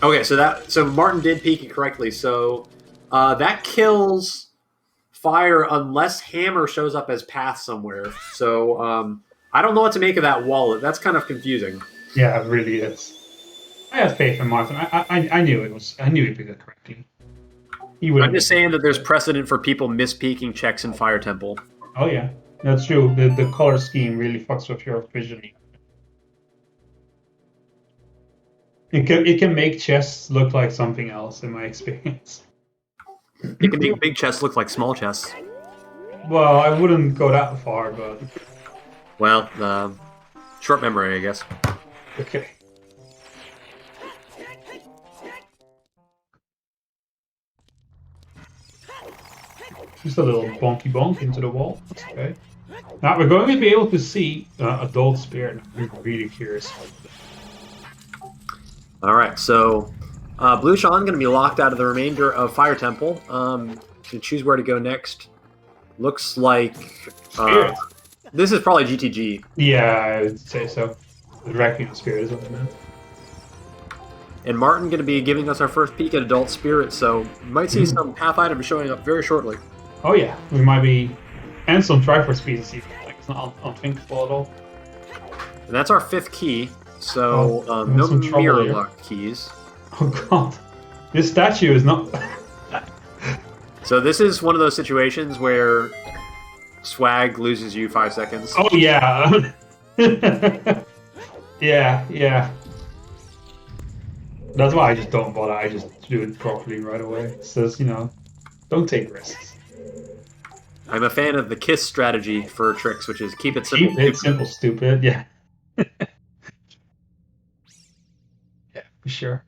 Okay, so Martin did peek it correctly, so that kills Fire unless Hammer shows up as path somewhere. So I don't know what to make of that wallet. That's kind of confusing.
Yeah, it really is. I had faith in Martin. I knew it was. I knew he'd pick it correctly.
I'm just saying that there's precedent for people mispeaking checks in Fire Temple.
Oh yeah, that's true. The color scheme really fucks with your vision. It can make chests look like something else, in my experience.
It can make big chests look like small chests.
Well, I wouldn't go that far, but...
Well, short memory, I guess.
Okay. Just a little bonky bonk into the wall. That's okay. Now, we're going to be able to see Adult Spirit. I'm really curious.
Alright, so... Blueshawn going to be locked out of the remainder of Fire Temple. To choose where to go next. Looks like this is probably GTG.
Yeah, I would say so. The Requiem Spirit is what I meant.
And Martin going to be giving us our first peek at Adult Spirit, so we might see some path items showing up very shortly.
Oh yeah, we might be, and some Triforce pieces even. Like, it's not unthinkable at all.
And that's our 5th key. So no mirror lock keys.
Oh god, this statue is not...
So this is one of those situations where swag loses you 5 seconds.
Oh yeah. yeah. That's why I just don't bother, I just do it properly right away. It says, don't take risks.
I'm a fan of the KISS strategy for tricks, which is keep it simple.
Keep it simple, stupid, yeah. Yeah, for sure.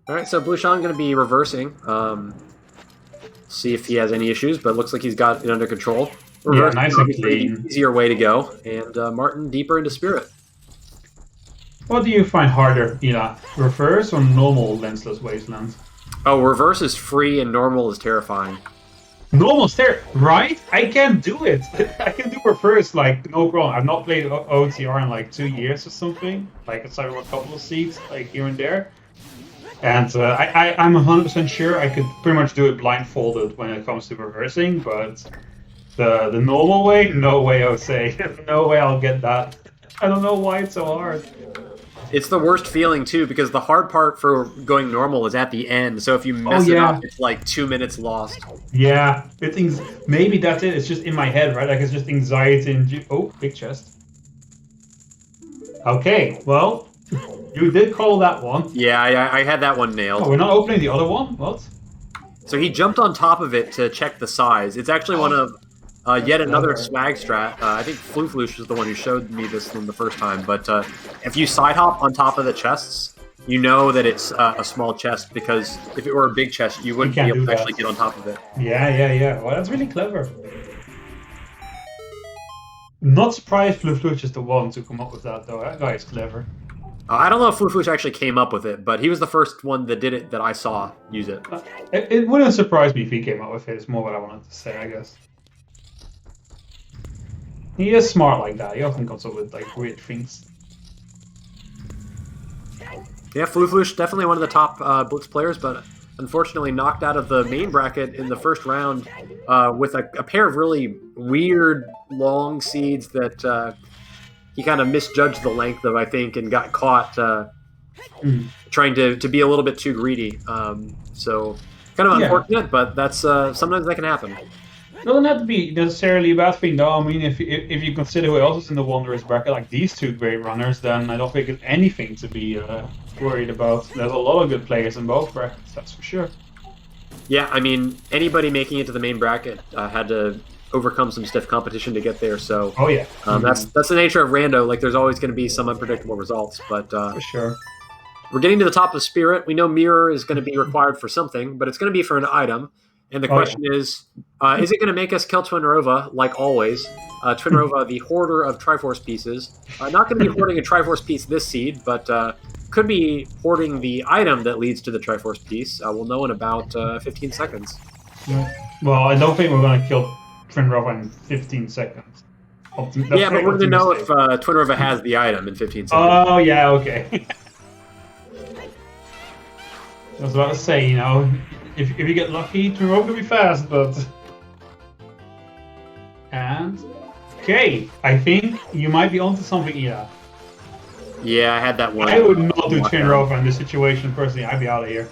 Alright, so Blueshawn going to be reversing. See if he has any issues, but looks like he's got it under control.
Reversing, yeah, nice and clean.
Easier way to go. And Martin deeper into Spirit.
What do you find harder, reverse or normal lensless wasteland?
Oh, reverse is free and normal is terrifying.
Normal's there, right? I can't do it. I can do reverse like no problem. I've not played OTR in like 2 years or something. Like aside from a couple of seats, like here and there. And I'm 100% sure I could pretty much do it blindfolded when it comes to reversing, but the normal way, no way I would say. No way I'll get that. I don't know why it's so hard.
It's the worst feeling too, because the hard part for going normal is at the end. So if you mess it up, it's like 2 minutes lost.
Yeah, maybe that's it. It's just in my head, right? Like it's just anxiety and oh, big chest. Okay, well, you did call that one.
Yeah, I had that one nailed.
Oh, we're not opening the other one? What?
So he jumped on top of it to check the size. It's actually one of yet another swag strat. I think Fluflush was the one who showed me this one the first time. But if you side hop on top of the chests, you know that it's a small chest, because if it were a big chest, you wouldn't be able to actually get on top of it.
Yeah. Well, that's really clever. Not surprised Fluflush is the one to come up with that, though. That guy is clever.
I don't know if Fluflush actually came up with it, but he was the first one that did it that I saw use it.
It wouldn't surprise me if he came up with it. It's more what I wanted to say, I guess. He is smart like that. He often comes up with like weird things.
Yeah, Fluflush, definitely one of the top Blitz players, but unfortunately knocked out of the main bracket in the first round with a pair of really weird long seeds that he kind of misjudged the length of, I think, and got caught trying to be a little bit too greedy. So kind of unfortunate, but that's sometimes that can happen.
It doesn't have to be necessarily a bad thing, though. I mean, if you consider who else is in the Wanderers bracket, like these two great runners, then I don't think it's anything to be worried about. There's a lot of good players in both brackets, that's for sure.
Yeah, I mean, anybody making it to the main bracket had to overcome some stiff competition to get there. So, that's the nature of Rando. Like, there's always going to be some unpredictable results, but
for sure.
We're getting to the top of Spirit. We know Mirror is going to be required for something, but it's going to be for an item. And the question is it going to make us kill Twinrova, like always? Twinrova, the hoarder of Triforce pieces. Not going to be hoarding a Triforce piece this seed, but could be hoarding the item that leads to the Triforce piece. We'll know in about 15 seconds.
Well, I don't think we're going to kill Twinrova in 15 seconds.
But we're going to know if Twinrova has the item in 15 seconds.
Oh, yeah, okay. I was about to say, you know, if you get lucky, Twinrova will be fast, but... And... Okay, I think you might be onto something, Ida.
Yeah, I had that one.
I would not do Twinrova in this situation, personally. I'd be out of here.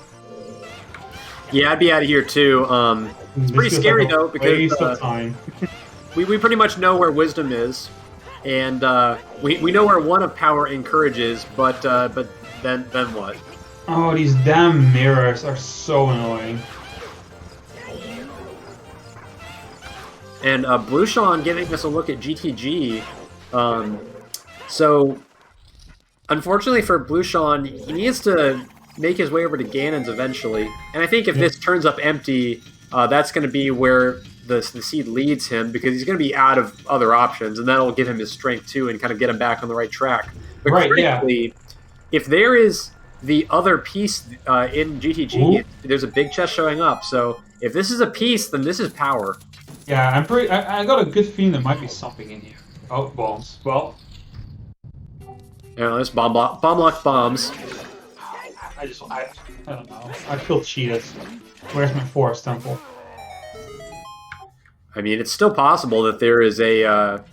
Yeah, I'd be out of here, too. It's pretty scary,
like
though, because...
waste of time.
we pretty much know where Wisdom is, and we know where one of Power encourages, but then what?
Oh, these damn mirrors are so annoying.
And Blueseangfh2 giving us a look at GTG. So, unfortunately for Blueseangfh2, he needs to make his way over to Ganon's eventually. And I think if this turns up empty, that's going to be where the seed leads him, because he's going to be out of other options, and that'll give him his strength too and kind of get him back on the right track. But critically, if there is the other piece in GTG, there's a big chest showing up. So if this is a piece, then this is power.
Yeah, I got a good feeling there might be something in here. Oh, bombs. Well,
yeah, there's bomb lock bombs.
I don't know. I feel cheated. Where's my Forest Temple?
I mean, it's still possible that there is a.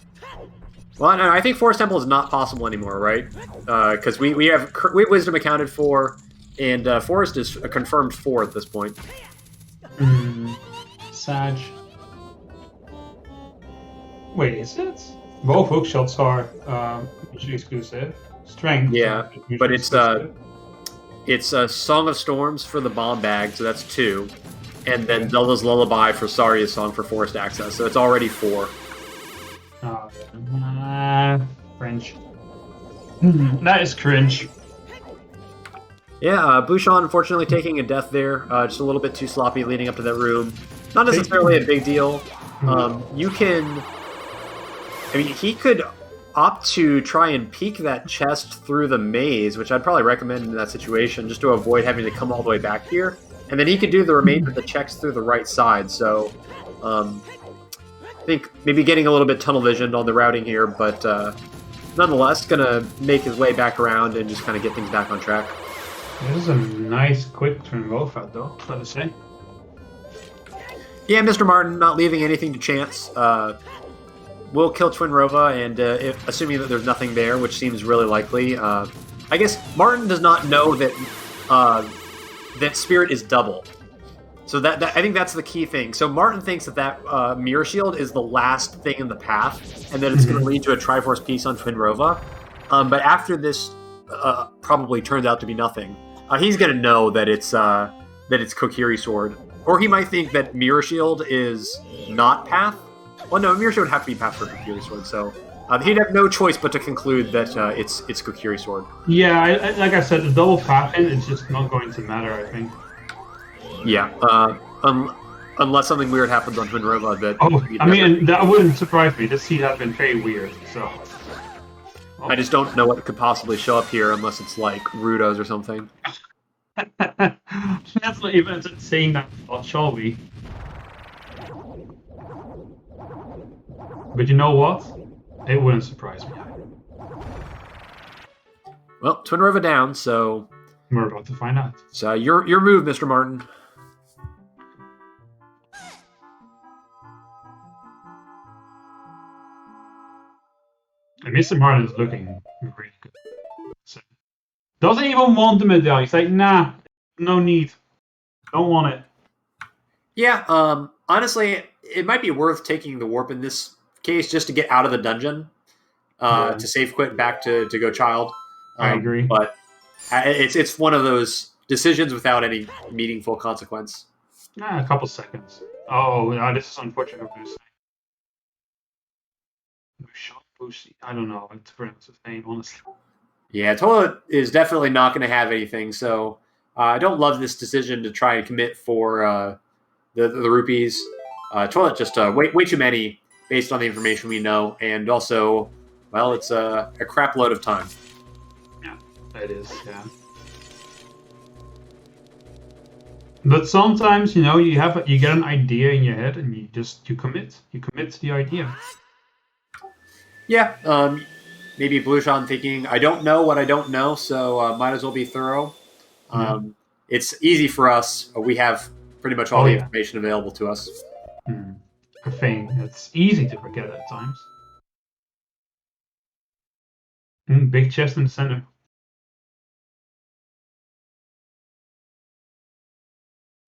Well, no, I think Forest Temple is not possible anymore, right? Because we have Wisdom accounted for, and Forest is a confirmed 4 at this point.
Sag. Wait, is it? Both hookshots are mutually exclusive. Strength.
Yeah, but it's a Song of Storms for the bomb bag, so that's 2, and then Zelda's Lullaby for Saria's Song for Forest Access, so it's already 4.
Cringe. That is cringe.
Yeah, Blueseangfh2 unfortunately taking a death there. Just a little bit too sloppy leading up to that room. Not necessarily a big deal. You can... I mean, he could opt to try and peek that chest through the maze, which I'd probably recommend in that situation, just to avoid having to come all the way back here. And then he could do the remainder of the checks through the right side, so... I think maybe getting a little bit tunnel visioned on the routing here, but nonetheless, gonna make his way back around and just kind of get things back on track.
This is a nice, quick Twinrova, though, let us say.
Yeah, Mr. Martin not leaving anything to chance. Will kill Twinrova, and assuming that there's nothing there, which seems really likely. I guess Martin does not know that that Spirit is double. So that I think that's the key thing. So Martin thinks that Mirror Shield is the last thing in the path, and that it's going to lead to a Triforce piece on Twinrova. But after this probably turns out to be nothing, he's going to know that it's Kokiri Sword. Or he might think that Mirror Shield is not path. Well, no, Mirror Shield would have to be path for Kokiri Sword, so he'd have no choice but to conclude that it's Kokiri Sword.
Yeah, like I said, the double pathing is just not going to matter, I think.
Yeah, unless something weird happens on Twinrova that...
I mean, that wouldn't surprise me. This seed has been very weird, so...
I just don't know what could possibly show up here unless it's like Rudos or something.
That's not even saying that, shall we? But you know what? It wouldn't surprise me.
Well, Twinrova down, so
We're about to find out.
So your move, Mr. Martin.
And Mr. Martin is looking really good. So, doesn't even want the medallion. He's like, nah, no need. Don't want it.
Yeah, honestly, it might be worth taking the warp in this case just to get out of the dungeon, to save quit back to go child.
I agree.
But it's one of those decisions without any meaningful consequence.
A couple seconds. Oh, this is unfortunate. I don't know how to pronounce his name, honestly.
Yeah, Toilet is definitely not going to have anything, so I don't love this decision to try and commit for the rupees. Toilet just way too many based on the information we know, and also, well, it's a crap load of time.
Yeah, it is, yeah. But sometimes, you know, you get an idea in your head and you commit. You commit to the idea.
Yeah, maybe Blueseangfh2 thinking, I don't know what I don't know, so might as well be thorough. It's easy for us. We have pretty much all the information available to us.
A thing. It's easy to forget at times. Big chest in the center.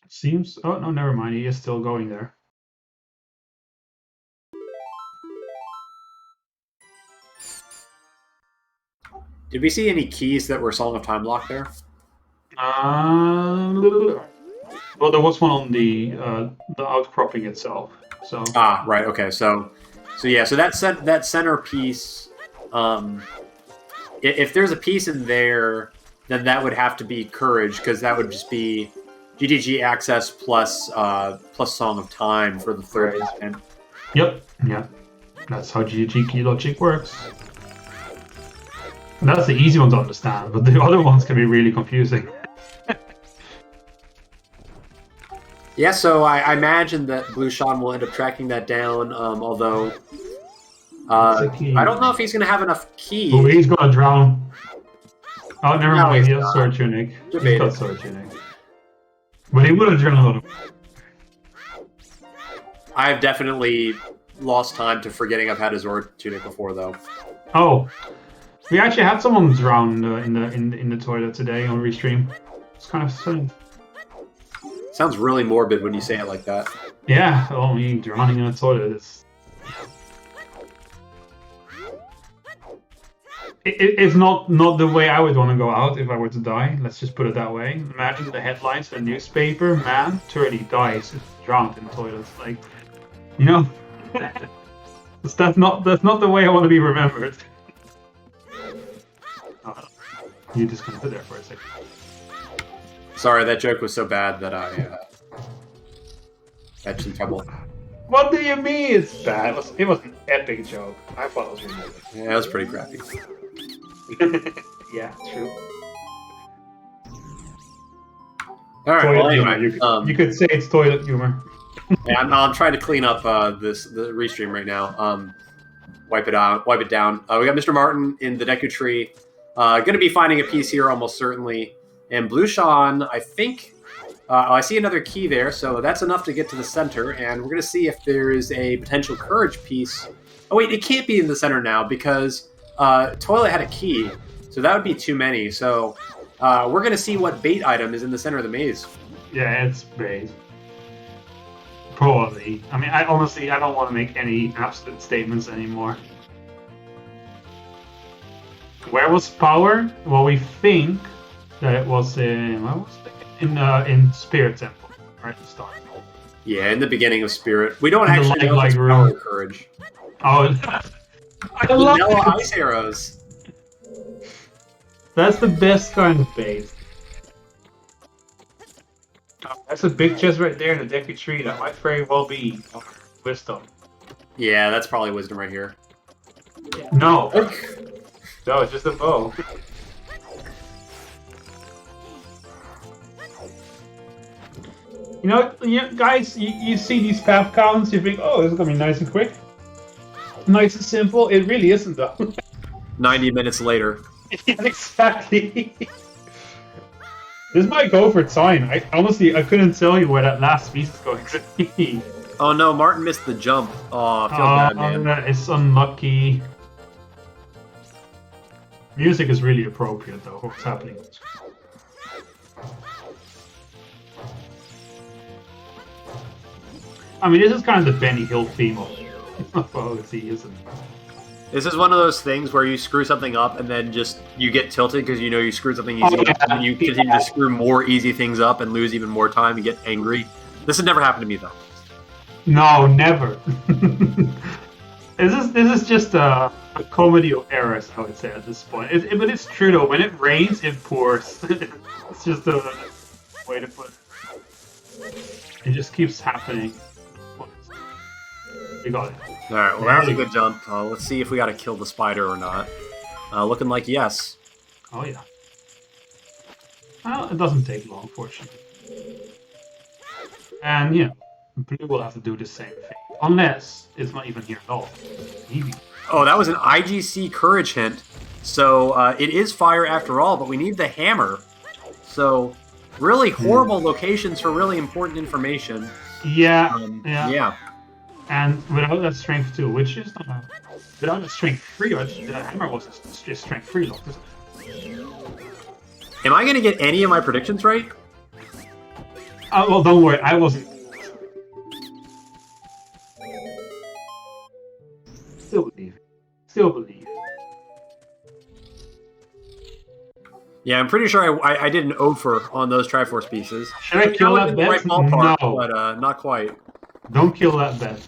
Seems... Oh, no, never mind. He is still going there.
Did we see any keys that were Song of Time locked there?
Well, there was one on the outcropping itself. So
right, okay. So that center piece. If there's a piece in there, then that would have to be courage, because that would just be GTG access plus Song of Time for the third and.
Yep. Yeah. That's how GTG key logic works. And that's the easy one to understand, but the other ones can be really confusing.
Yeah, so I imagine that Blueseangfh2 will end up tracking that down, although I don't know if he's going to have enough keys.
Oh, he's going to drown. Oh, never mind, he has Sword Tunic. He's got Sword Tunic. But he would have drowned.
I've definitely lost time to forgetting I've had a Sword Tunic before, though.
Oh. We actually had someone drown in the toilet today on Restream. It's kind of funny.
Sounds really morbid when you say it like that.
Yeah, well, me drowning in a toilet is... It's not the way I would want to go out if I were to die. Let's just put it that way. Imagine the headlines in the newspaper. Man, 30 dies drowned in toilets. Like, you know, that's not the way I want to be remembered. You just gonna sit there for a second.
Sorry, that joke was so bad that I had some trouble.
What do you mean it's bad? It was an epic joke. I thought it was really good.
Yeah, it was pretty crappy.
Yeah, true.
All right. Well, anyway,
you could say it's toilet humor.
Yeah, I'm trying to clean up the restream right now. Wipe it down. We got Mr. Martin in the Deku tree. Going to be finding a piece here almost certainly. And Blueseangfh2, I think... I see another key there, so that's enough to get to the center. And we're going to see if there is a potential courage piece. Oh, wait, it can't be in the center now because Toilet had a key. So that would be too many. So we're going to see what bait item is in the center of the maze.
Yeah, it's bait. Probably. I mean, I don't want to make any absolute statements anymore. Where was power? Well, we think that it was in Spirit Temple, right at the start.
Yeah, in the beginning of Spirit. We don't actually know if it's power or courage.
Oh, I love
vanilla ice arrows.
That's the best kind of bait. That's a big chest right there in the Deku tree. That might very well be wisdom.
Yeah, that's probably wisdom right here.
No. No, it's just a bow. You know, guys, you see these path counts, you think, oh, this is going to be nice and quick. Nice and simple. It really isn't, though.
90 minutes later.
Yeah, exactly. This might go for time. I honestly I couldn't tell you where that last piece is going to be.
Oh no, Martin missed the jump. Oh, I feel bad, man.
It's unlucky. Music is really appropriate though. What's happening? I mean, this is kind of the Benny Hill theme of OoT, isn't it?
This is one of those things where you screw something up and then just you get tilted because you know you screwed something easy up, and you continue to screw more easy things up and lose even more time and get angry. This has never happened to me though.
No, never. This is just a comedy of errors, I would say at this point. But it's true though. When it rains, it pours. It's just a way to put it. It just keeps happening. We got it.
Alright, well that was a good jump. Let's see if we gotta kill the spider or not. Looking like yes.
Oh yeah. Well, it doesn't take long, fortunately. And yeah, Blue will have to do the same thing. Unless it's not even here at all. Maybe.
Oh, that was an IGC courage hint. So it is fire after all, but we need the hammer. So really horrible locations for really important information.
Yeah.
Yeah.
And without that strength 2, which is not without the strength 3, the hammer was just strength 3 locked.
Am I going to get any of my predictions right?
Well, don't worry, I wasn't. Still believe. Still believe.
Yeah, I'm pretty sure I did an over on those Triforce pieces.
Should I kill that bet?
Right ballpark,
No.
But not quite.
Don't kill that bet.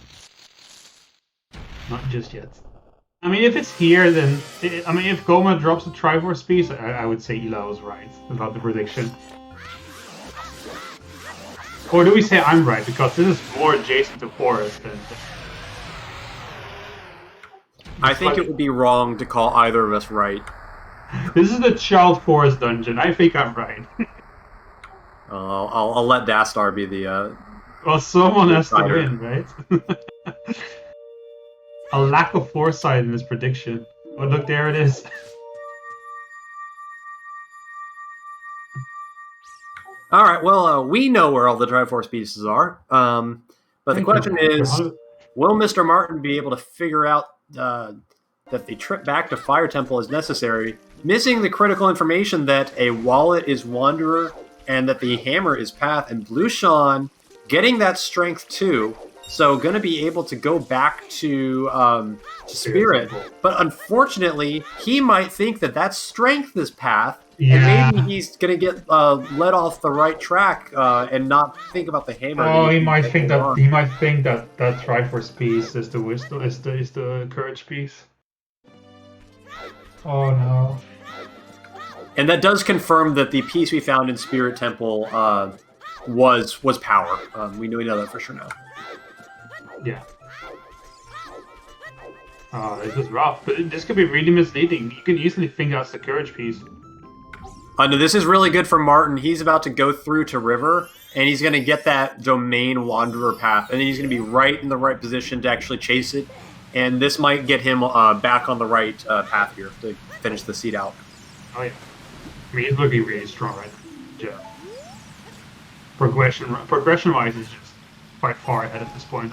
Not just yet. I mean, if it's here, then... if Goma drops the Triforce piece, I would say Ela was right about the prediction. Or do we say I'm right? Because this is more adjacent to Forest than...
I think it would be wrong to call either of us right.
This is the Child Forest dungeon. I think I'm right.
I'll let Dastar be the...
Well, someone has to win, right? A lack of foresight in this prediction. Oh, look, there it is.
All right, well, we know where all the Triforce pieces are. But the question is, will Mr. Martin be able to figure out that the trip back to Fire Temple is necessary, missing the critical information that a wallet is Wanderer and that the hammer is Path, and Blueseangfh2 getting that strength 2, so going to be able to go back to Spirit. But unfortunately, he might think that strength is Path, and maybe he's going to get led off the right track and not think about the hammer.
Oh, he might think that that Triforce piece is the wisdom, is the courage piece. Oh no.
And that does confirm that the piece we found in Spirit Temple was power. We know that for sure now.
Yeah. This is rough, but this could be really misleading. You can easily think that's the courage piece.
No, this is really good for Martin. He's about to go through to River, and he's going to get that Domain Wanderer path, and then he's going to be right in the right position to actually chase it. And this might get him back on the right path here to finish the seed out.
Oh yeah. I mean, he's looking really strong right now. Yeah. Progression-wise, he's just by far ahead at this point.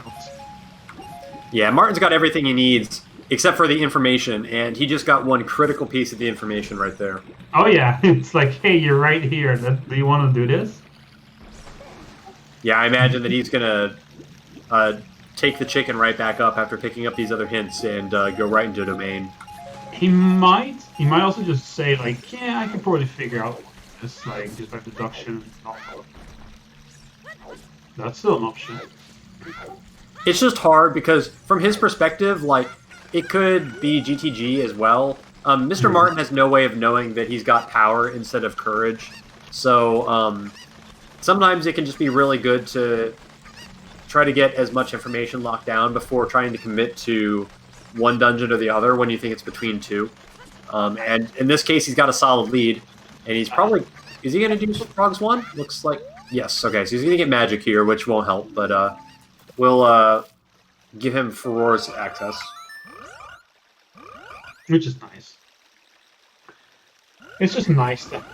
Yeah, Martin's got everything he needs, except for the information, and he just got one critical piece of the information right there.
Oh yeah, it's like, hey, you're right here. Do you want to do this?
Yeah, I imagine that he's going to take the chicken right back up after picking up these other hints and go right into Domain.
He might also just say, like, yeah, I can probably figure out this, like, just by deduction. That's still an option.
It's just hard because, from his perspective, like, it could be GTG as well. Mr. Martin has no way of knowing that he's got power instead of courage. So, sometimes it can just be really good to try to get as much information locked down before trying to commit to one dungeon or the other when you think it's between two. And in this case, he's got a solid lead. And he's probably... Is he going to do Frogs 1? Looks like... Yes, okay. So he's going to get magic here, which won't help. But we'll give him Furor's access.
Which is nice. It's just nice that...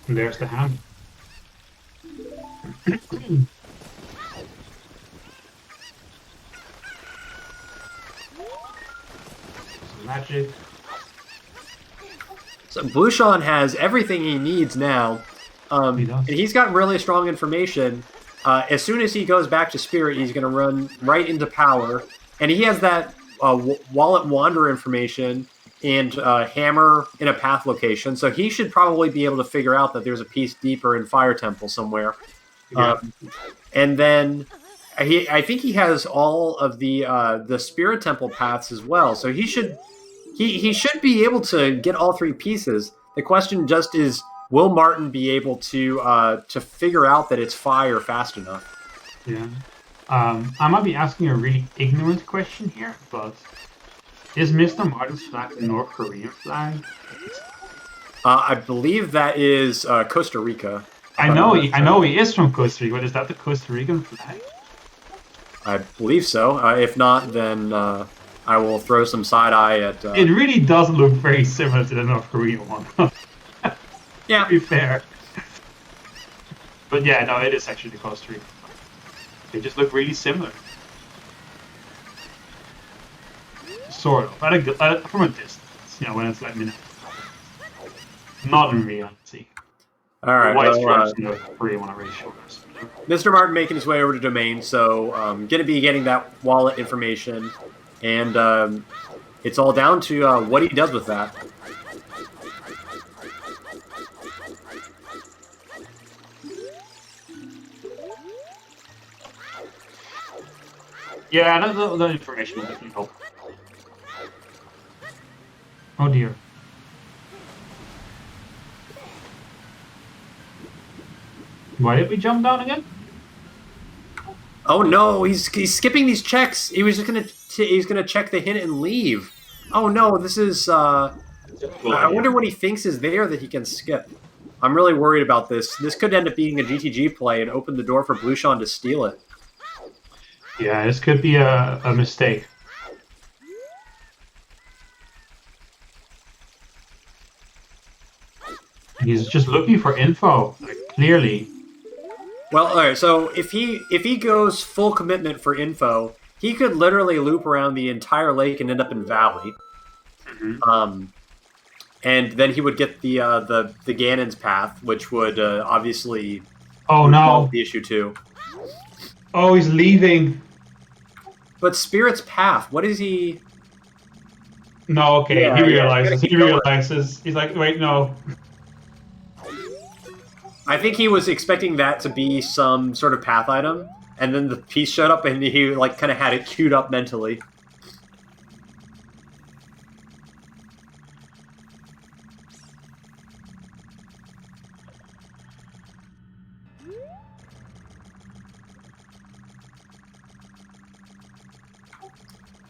And there's the hand. Some magic.
So Blueseangfh has everything he needs now.
He does.
And he's got really strong information. As soon as he goes back to Spirit, he's going to run right into Power. And he has that Wallet Wander information and Hammer in a path location. So he should probably be able to figure out that there's a piece deeper in Fire Temple somewhere.
Yeah.
And then I think he has all of the Spirit Temple paths as well. So he should be able to get all three pieces. The question just is, will Martin be able to figure out that it's fire fast enough?
Yeah. I might be asking a really ignorant question here, but is Mr. Martin's flag the North Korean flag?
I believe that is Costa Rica.
I know he is from Costa Rica, but is that the Costa Rican flag?
I believe so. If not, then I will throw some side eye at.
It really does look very similar to the North Korean one.
Yeah.
To be fair. But yeah, no, it is actually the Costa Rican flag. They just look really similar. Sort of. From a distance, when it's like minutes. Not in reality.
All right.
White stripes in the Korean one are really short.
Mr. Martin making his way over to Domain, so going to be getting that wallet information, and it's all down to what he does with that.
Yeah, that information will definitely help. Oh dear. Why did we jump down again?
Oh no, he's skipping these checks. He was just he's gonna check the hint and leave. Oh no, this is. I wonder what he thinks is there that he can skip. I'm really worried about this. This could end up being a GTG play and open the door for Blueseangfh to steal it.
Yeah, this could be a mistake. He's just looking for info, clearly.
Well, all right. So if he goes full commitment for info, he could literally loop around the entire lake and end up in Valley.
Mm-hmm.
And then he would get the Ganon's path, which would obviously
solve
the issue too.
Oh, he's leaving.
But Spirit's path, what is he?
No, okay.
Yeah,
he realizes.
yeah,
he realizes. He's like, wait, no.
I think he was expecting that to be some sort of path item, and then the piece showed up, and he kind of had it queued up mentally.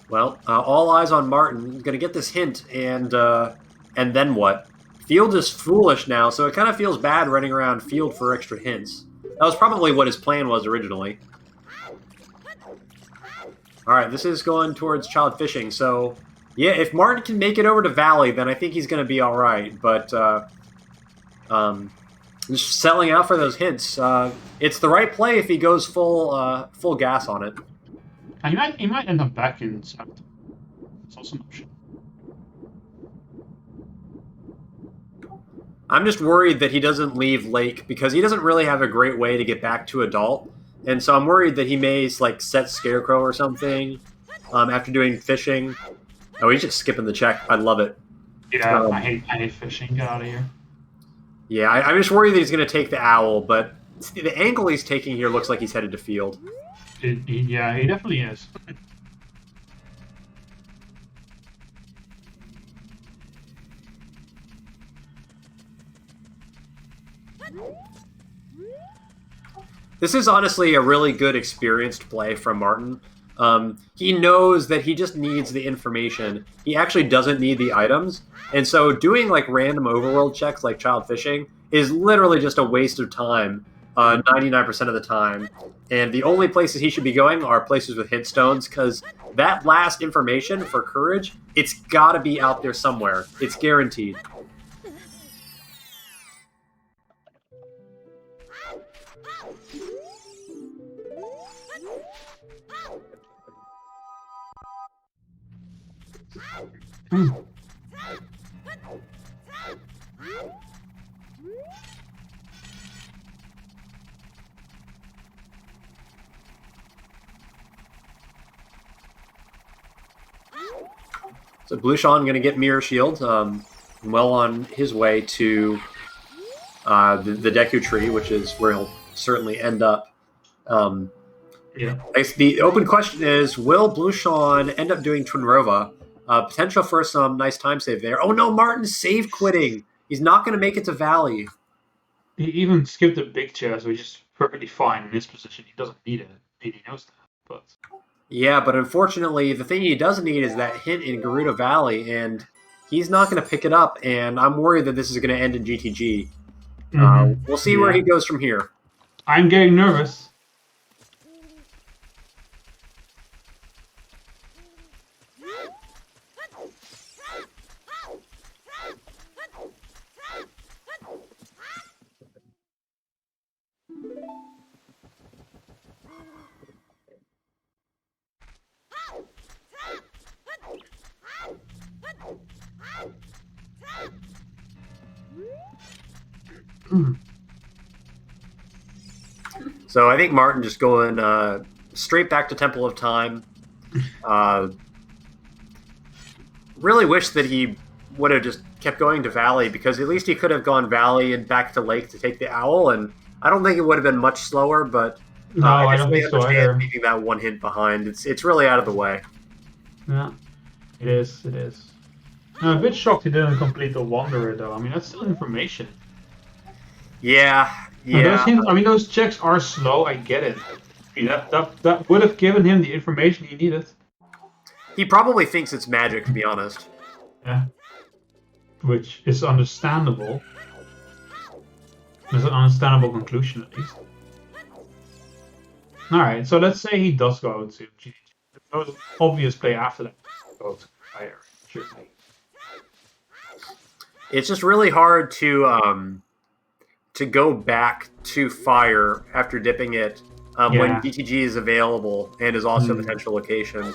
Well, all eyes on Martin. He's going to get this hint, and then what? Field is foolish now, so it kind of feels bad running around Field for extra hints. That was probably what his plan was originally. Alright, this is going towards Child Fishing, so yeah, if Martin can make it over to Valley, then I think he's going to be alright, but just selling out for those hints. It's the right play if he goes full gas on it.
He might end up back in September. It's also an option.
I'm just worried that he doesn't leave Lake because he doesn't really have a great way to get back to Adult. And so I'm worried that he may set Scarecrow or something after doing fishing. Oh, he's just skipping the check. I love it.
Yeah, I hate fishing. Get out of here.
Yeah, I'm just worried that he's going to take the Owl, but the angle he's taking here looks like he's headed to Field.
Yeah, he definitely is.
This is honestly a really good experienced play from Martin. He knows that he just needs the information. He actually doesn't need the items. And so doing random overworld checks like Child Fishing is literally just a waste of time 99% of the time. And the only places he should be going are places with hint stones, because that last information for Courage, it's got to be out there somewhere. It's guaranteed.
Hmm.
So Blueseangh going to get Mirror Shield, well on his way to the Deku Tree, which is where he'll certainly end up.
Yeah.
The open question is, will Blueseangh end up doing Twinrova? Potential for some nice time save there. Oh no, Martin's save quitting. He's not going to make it to Valley.
He even skipped a big chest, which is perfectly fine in this position. He doesn't need it. He knows that. But
yeah, but unfortunately, the thing he doesn't need is that hint in Gerudo Valley, and he's not going to pick it up. And I'm worried that this is going to end in GTG. We'll see where he goes from here.
I'm getting nervous.
So I think Martin just going straight back to Temple of Time. Really wish that he would have just kept going to Valley, because at least he could have gone Valley and back to Lake to take the Owl, and I don't think it would have been much slower, but
no, I don't think so either.
Leaving that one hint behind, it's really out of the way.
Yeah, it is. It is. I'm a bit shocked he didn't complete the Wanderer, though. I mean, that's still information.
Yeah.
Those checks are slow. I get it. I mean, that would have given him the information he needed.
He probably thinks it's magic, to be honest.
Yeah. Which is understandable. There's an understandable conclusion, at least. Alright, so let's say he does go to GG. There's no obvious play after that. Go to Fire, surely.
It's just really hard to go back to Fire after dipping it when DTG is available and is also a potential location.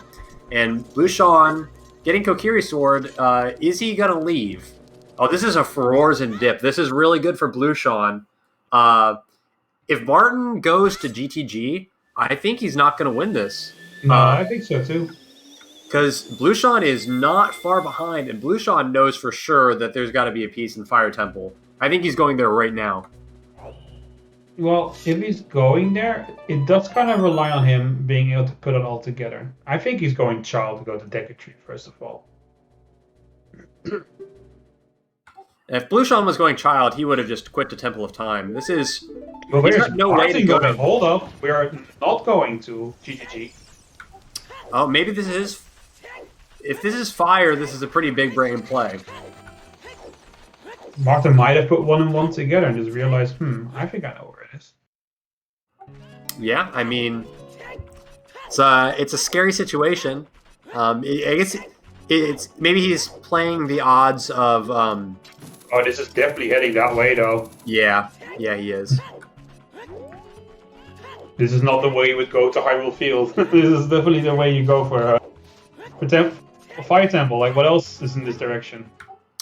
And Blueseangh getting Kokiri Sword, is he going to leave? Oh, this is a Furores and dip. This is really good for Blueseangh. If Martin goes to GTG, I think he's not going to win this.
No, I think so too.
Because Blueseangh is not far behind, and Blueseangh knows for sure that there's got to be a piece in Fire Temple. I think he's going there right now.
Well, if he's going there, it does kind of rely on him being able to put it all together. I think he's going Child to go to Deku Tree, first of all.
If Blueseangh was going Child, he would have just quit to Temple of Time. This is...
Well,
there's no way to go to...
Hold up, we are not going to GGG.
Oh, maybe this is... If this is Fire, this is a pretty big brain play.
Martin might have put 1 and 1 together and just realized, I think I know where it is.
Yeah, I mean, it's a scary situation. I guess it's maybe he's playing the odds of.
Oh, this is definitely heading that way, though.
Yeah, he is.
This is not the way you would go to Hyrule Field. This is definitely the way you go for Fire Temple. Like, what else is in this direction?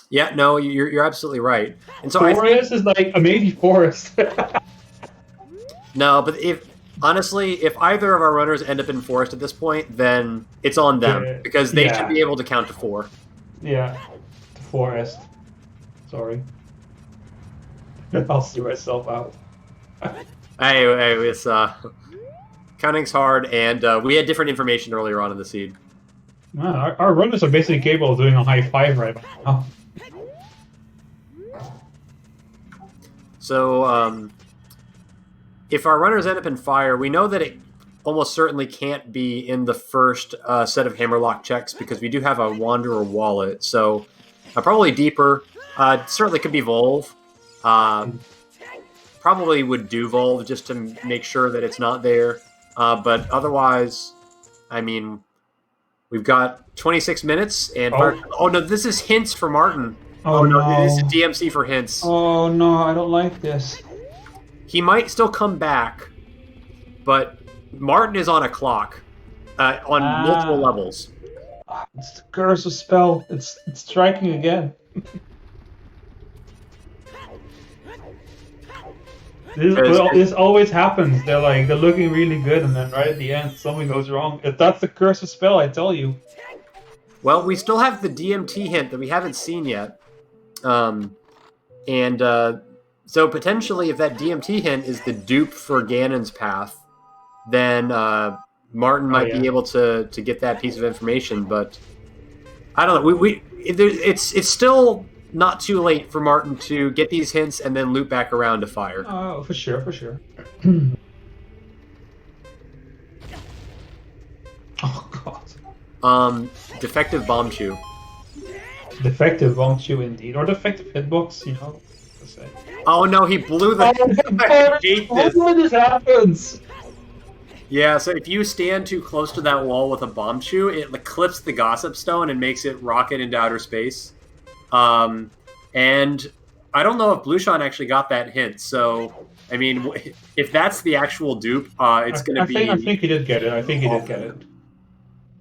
Yeah, no, you're absolutely right. And so
Forest is like a maybe Forest.
No, but if either of our runners end up in Forest at this point, then it's on them because they should be able to count to 4.
Yeah, to Forest. Sorry, I'll see myself out.
Hey, it's counting's hard, and we had different information earlier on in the seed.
Wow, our runners are basically capable of doing a high 5 right now.
So, if our runners end up in Fire, we know that it almost certainly can't be in the first set of Hammerlock checks because we do have a Wanderer wallet. So, probably deeper. Certainly could be Volve. Probably would do Volve just to make sure that it's not there. But otherwise, I mean, we've got 26 minutes. And oh no, this is hints for Martin.
Oh no,
this is DMC for hints.
Oh no, I don't like this.
He might still come back, but Martin is on a clock on multiple levels.
It's the curse of spell. It's striking again. This always happens. They're looking really good, and then right at the end, something goes wrong. If that's the curse of spell, I tell you.
Well, we still have the DMT hint that we haven't seen yet, so potentially, if that DMT hint is the dupe for Ganon's path, then Martin might be able to get that piece of information. But I don't know. It's still not too late for Martin to get these hints and then loop back around to fire.
Oh, for sure. Oh god.
Defective bomb chew.
Defective bomb chew indeed, or defective hitbox, you know. Say.
Oh no, he blew the.
I hate this. When this happens.
Yeah, so if you stand too close to that wall with a bomb chew, it clips the gossip stone and makes it rocket into outer space. And I don't know if Blueseangh actually got that hint. So, I mean, if that's the actual dupe, it's going to be.
I think he did get it. I think he did get it.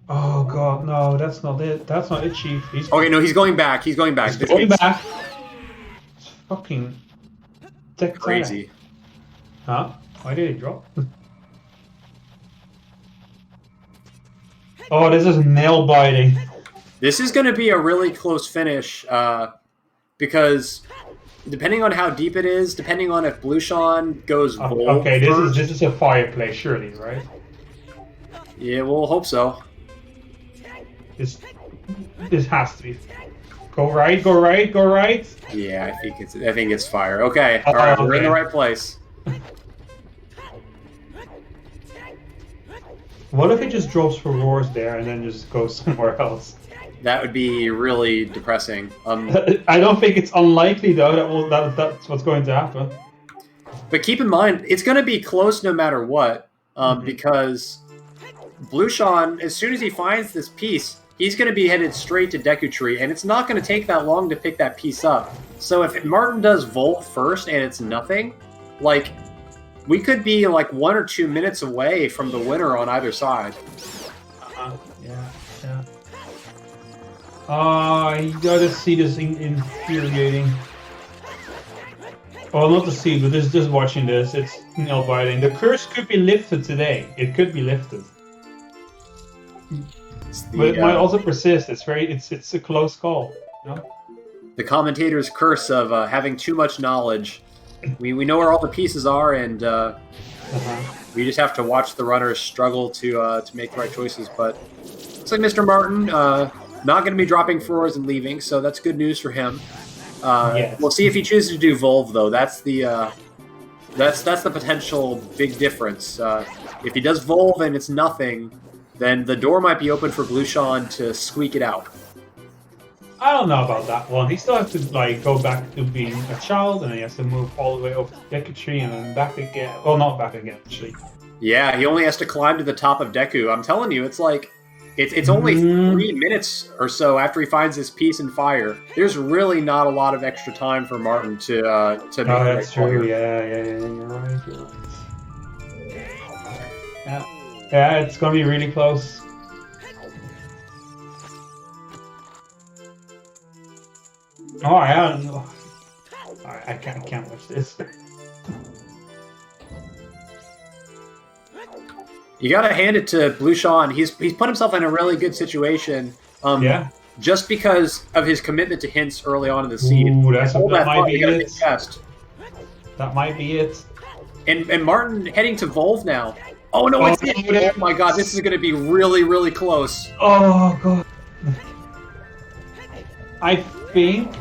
Oh god, no, that's not it. That's not it, Chief.
Okay, no, he's going back. He's going back.
He's going back. It's fucking
crazy.
Huh? Why did he drop? Oh, this is nail biting.
This is going to be a really close finish because depending on how deep it is, depending on if Blueseangh goes Volt
okay,
first,
this is a fireplace, surely, right?
Yeah, we'll hope so.
This has to be. Go right, go right, go right.
Yeah, I think it's fire. Okay, all right, we're in the right place.
What if it just drops for roars there and then just goes somewhere else?
That would be really depressing.
I don't think it's unlikely though that's what's going to happen.
But keep in mind, it's going to be close no matter what, because Blueseangh, as soon as he finds this piece, he's going to be headed straight to Deku Tree, and it's not going to take that long to pick that piece up. So if Martin does Volt first and it's nothing, like, we could be like 1 or 2 minutes away from the winner on either side.
Yeah. Oh, you gotta see this infuriating. Well, not to see, but just watching this, it's nail biting. The curse could be lifted today. It could be lifted. But it might also persist. It's a close call. You know?
The commentator's curse of having too much knowledge. We know where all the pieces are, and we just have to watch the runners struggle to make the right choices. But looks like Mr. Martin not going to be dropping floors and leaving, so that's good news for him. Yes. We'll see if he chooses to do Volve, though. That's the potential big difference. If he does Volve and it's nothing, then the door might be open for Blueseangh to squeak it out.
I don't know about that one. He still has to go back to being a child, and then he has to move all the way over to Deku Tree and then back again. Well, not back again, actually.
Yeah, he only has to climb to the top of Deku. I'm telling you, it's like it's only 3 minutes or so after he finds his piece in fire. There's really not a lot of extra time for Martin to make the right
that's true. Yeah, you're right. Yeah, it's gonna be really close. Oh, I can't watch this.
You gotta hand it to Blueseangh. He's put himself in a really good situation. Just because of his commitment to hints early on in the seed.
Ooh, that might be it.
That
might be it.
And Martin heading to Volve now. Oh no, it's it! Oh my god, this is gonna be really, really close.
Oh god. I think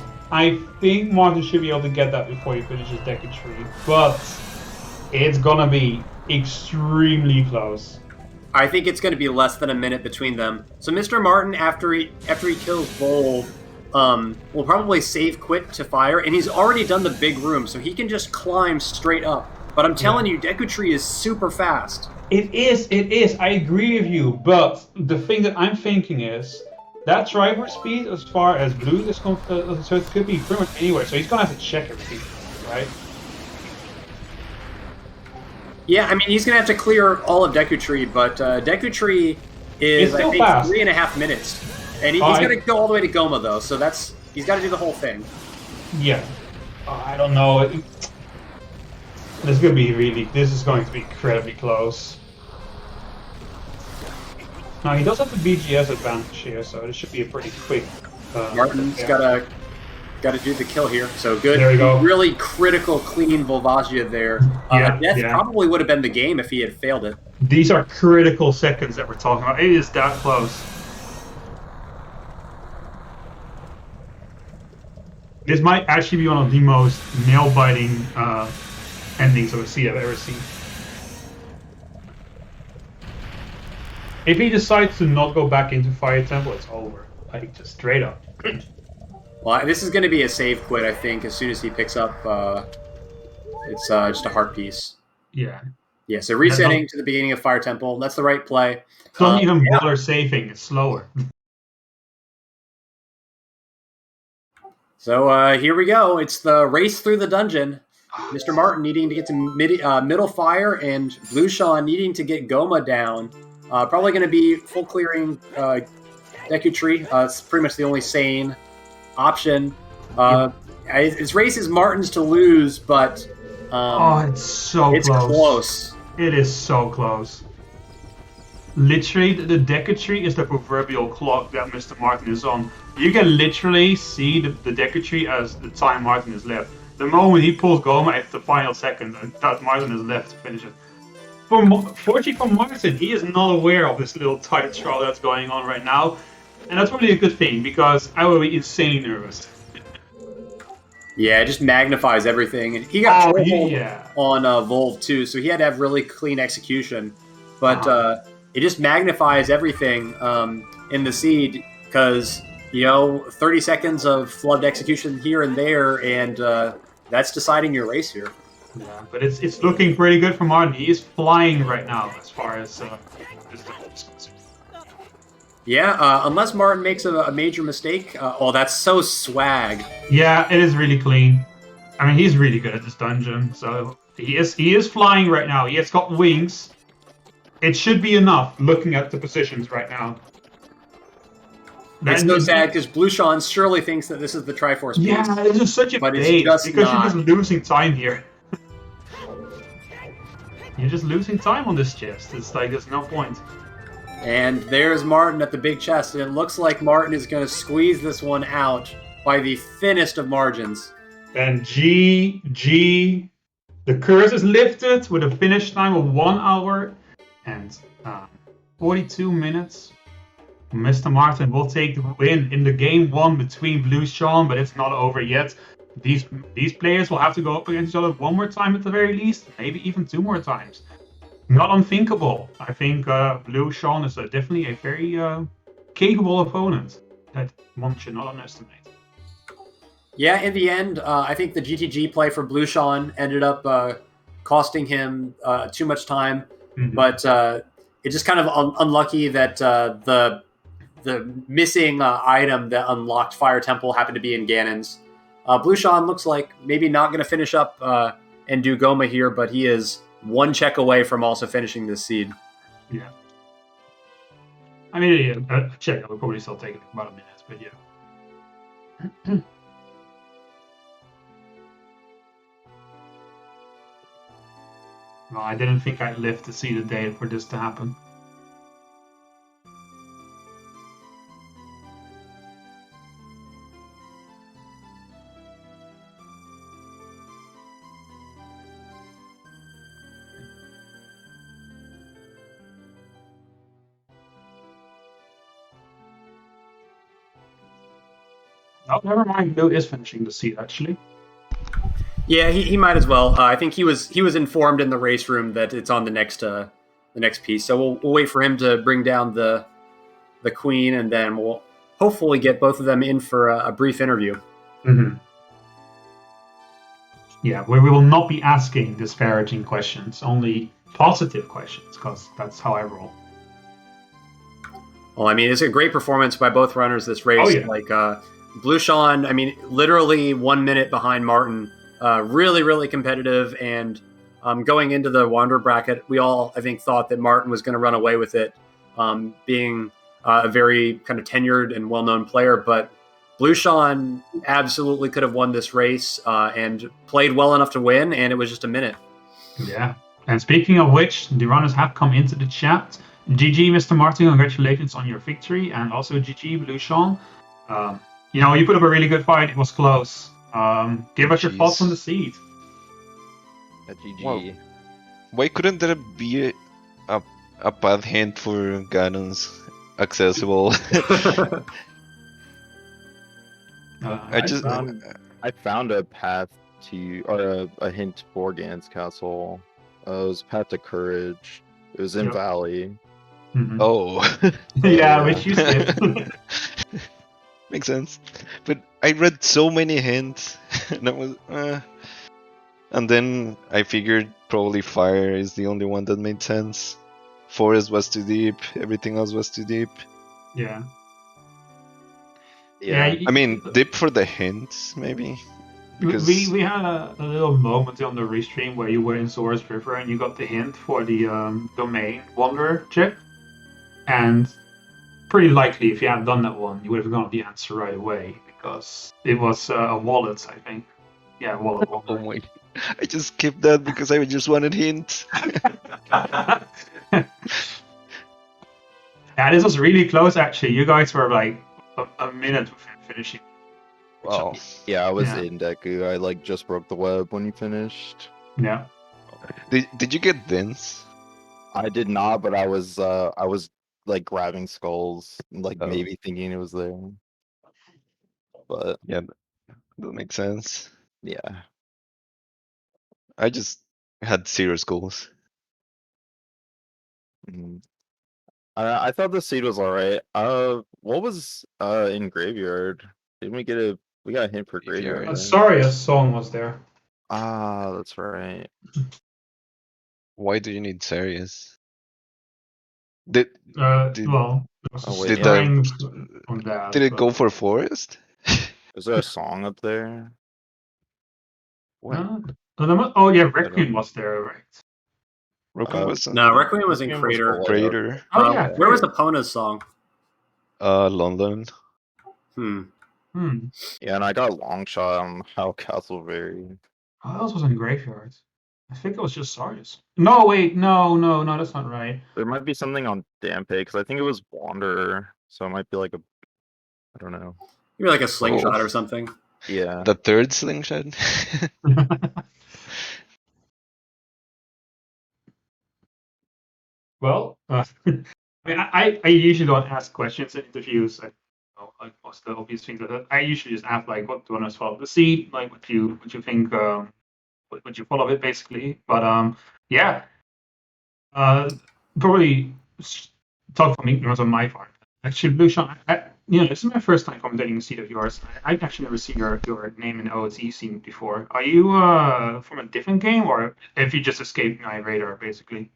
Martin should be able to get that before he finishes Deku Tree, but it's gonna be extremely close.
I think it's going to be less than a minute between them. So Mr. Martin, after he kills Volve, will probably save quit to fire, and he's already done the big room, so he can just climb straight up. But I'm telling you, Deku Tree is super fast.
It is. I agree with you, but the thing that I'm thinking is that Triforce speed, as far as Blue is concerned, so it could be pretty much anywhere. So he's gonna have to check everything, right?
Yeah, I mean, he's going to have to clear all of Deku Tree, but Deku Tree is, I think, fast. 3.5 minutes. And he's got to go all the way to Goma, though, so he's got to do the whole thing.
Yeah. I don't know. This is going to be incredibly close. Now, he does have the BGS advantage here, so this should be a pretty quick...
Martin's got to do the kill here, so good.
There we go.
Really critical, clean Volvagia there. Death probably would have been the game if he had failed it.
These are critical seconds that we're talking about. It is that close. This might actually be one of the most nail-biting endings of a seed I've ever seen. If he decides to not go back into Fire Temple, it's over. Like, just straight up.
Well, this is going to be a save quit, I think, as soon as he picks up. It's just a heart piece.
Yeah.
Yeah, so resetting to the beginning of Fire Temple. That's the right play.
Don't even bother saving. It's slower.
So here we go. It's the race through the dungeon. Mr. Martin needing to get to middle fire, and Blueshawn needing to get Goma down. Probably going to be full clearing Deku Tree. It's pretty much the only sane option. His race is Martin's to lose, but
it's so
it's close.
It is so close. Literally, the Deku Tree is the proverbial clock that Mr. Martin is on. You can literally see the Deku Tree as the time Martin is left. The moment he pulls Goma at the final second, that Martin is left to finish it. Fortunately for Martin, he is not aware of this little tight trial that's going on right now. And that's probably a good thing, because I would be insanely nervous.
Yeah, it just magnifies everything. And he got on Volv too, so he had to have really clean execution. But it just magnifies everything in the seed, because, 30 seconds of flubbed execution here and there, and that's deciding your race here.
Yeah, but it's looking pretty good for Martin. He is flying right now as far as this is concerned.
Yeah, unless Martin makes a major mistake. That's so swag.
Yeah, it is really clean. I mean, he's really good at this dungeon. So he is flying right now. He has got wings. It should be enough looking at the positions right now.
It's so sad because Blueshawn surely thinks that this is the Triforce piece.
Yeah, it's just such a bait, because you're just losing time here. You're just losing time on this chest. It's like there's no point.
And there's Martin at the big chest, and it looks like Martin is going to squeeze this one out by the thinnest of margins.
And GG. The curse is lifted with a finish time of 1 hour and 42 minutes. Mr. Martin will take the win in the game one between Blueshawn, but it's not over yet. These players will have to go up against each other one more time at the very least, maybe even 2 more times. Not unthinkable. I think Blueshawn is definitely a very capable opponent that one should not underestimate.
Yeah, in the end, I think the GTG play for Blueshawn ended up costing him too much time, but it's just kind of unlucky that the missing item that unlocked Fire Temple happened to be in Ganon's. Blueshawn looks like maybe not going to finish up and do Goma here, but he is 1 check away from also finishing this seed.
Yeah. I mean, a check, I would probably still take about a minute, but yeah. Well, I didn't think I'd live to see the day for this to happen. Oh, never mind. Blue is finishing the seed, actually.
Yeah, he might as well. I think he was informed in the race room that it's on the next piece. So we'll wait for him to bring down the queen, and then we'll hopefully get both of them in for a brief interview.
Mm-hmm. Yeah, where we will not be asking disparaging questions, only positive questions, because that's how I roll.
Well, I mean, it's a great performance by both runners this race.
Oh, yeah.
Like Blueshawn, I mean, literally 1 minute behind Martin. Really, really competitive. And going into the Wanderer bracket, we all, I think, thought that Martin was going to run away with it, being a very kind of tenured and well-known player, but Blueseangfh2 absolutely could have won this race and played well enough to win, and it was just a minute.
Yeah. And speaking of which, the runners have come into the chat. GG, Mr. Martin, congratulations on your victory, and also GG, Blueseangfh2. You put up a really good fight. It was close. Give us your thoughts on the seed.
GG.
Well, why couldn't there be a path hint for Ganon's accessible?
I found a path to, or a hint for Ganon's castle. It was Path to Courage. It was in Valley.
Mm-hmm.
Oh.
Yeah, which you skipped.
Makes sense. But I read so many hints, and I was, and then I figured probably fire is the only one that made sense. Forest was too deep. Everything else was too deep.
Yeah.
I mean, dip for the hints, maybe. Because
we had a little moment on the restream where you were in Sora's River and you got the hint for the domain wanderer chip, and pretty likely if you had done that one, you would have got the answer right away because it was a wallet, I think. Yeah, wallet.
Oh my! I just skipped that because I just wanted hints.
Yeah, this was really close actually. You guys were like a minute from finishing.
Wow.
Yeah, I was in Deku. I just broke the web when you finished.
Yeah.
Did you get Vince?
I did not, but I was grabbing skulls, maybe thinking it was there. But
yeah, that makes sense.
Yeah.
I just had 0 skulls.
I thought the seed was alright. What was in Graveyard? Didn't we got a hint for Graveyard?
Sorry, a song was there.
Ah, that's right.
Why do you need Sarius? Did
it
go for Forest?
Is there a song up there?
Requiem was there, right?
Requiem was
Requiem was in Crater.
Crater.
Oh yeah.
Where was Epona's song?
London.
Yeah, and I got long shot on how Castleberry.
What else was in Graveyard? I think it was just Sarius. No, wait, no, that's not right.
There might be something on Dampe because I think it was Wanderer, so it might be like I don't know.
Maybe like a slingshot or something.
Yeah.
The third slingshot.
Well, I usually don't ask questions in interviews. What's the obvious thing that I usually just ask what do you want to follow the seed, what you think, what you follow it basically. But probably talk from ignorance on my part. Actually, Blueseangfh2, this is my first time commentating a seed of yours. I've actually never seen your name in the OoT scene before. Are you from a different game, or have you just escaped my radar basically?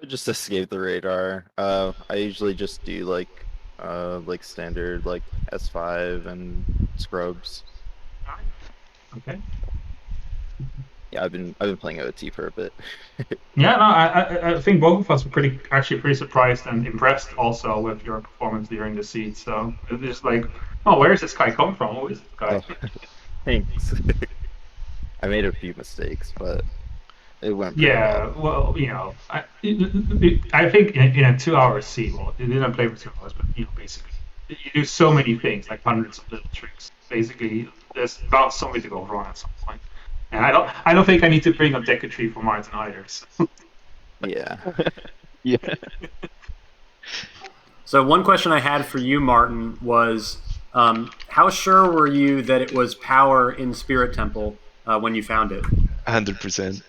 I just escaped the radar. I usually just do standard S5 and scrubs.
Okay.
Yeah, I've been playing OT for a bit.
Yeah, no, I think both of us were pretty surprised and impressed also with your performance during the seed. So it's just where is this guy come from? Who is this guy?
Oh, thanks. I made a few mistakes, but it went.
Well, I think in a 2-hour seed, you didn't play for 2 hours, but basically you do so many things, hundreds of little tricks. Basically, there's about something to go wrong at some point. And I don't think I need to bring up Deku Tree for Martin either. So.
Yeah.
Yeah.
So one question I had for you, Martin, was how sure were you that it was power in Spirit Temple when you found it?
100%.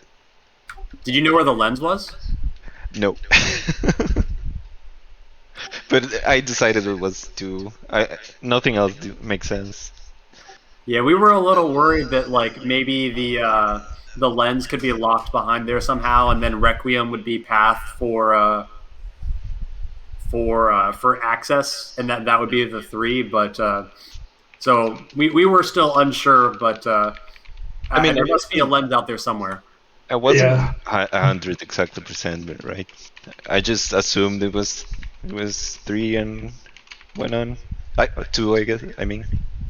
Did you know where the lens was?
No. But I decided it was too. Nothing else makes sense.
Yeah, we were a little worried that maybe the lens could be locked behind there somehow, and then Requiem would be path for access, and that would be the 3. But so we were still unsure, but there must be a lens out there somewhere.
I wasn't 100 exactly %, right? I just assumed it was It was 3 and went on. 2, I guess. I mean.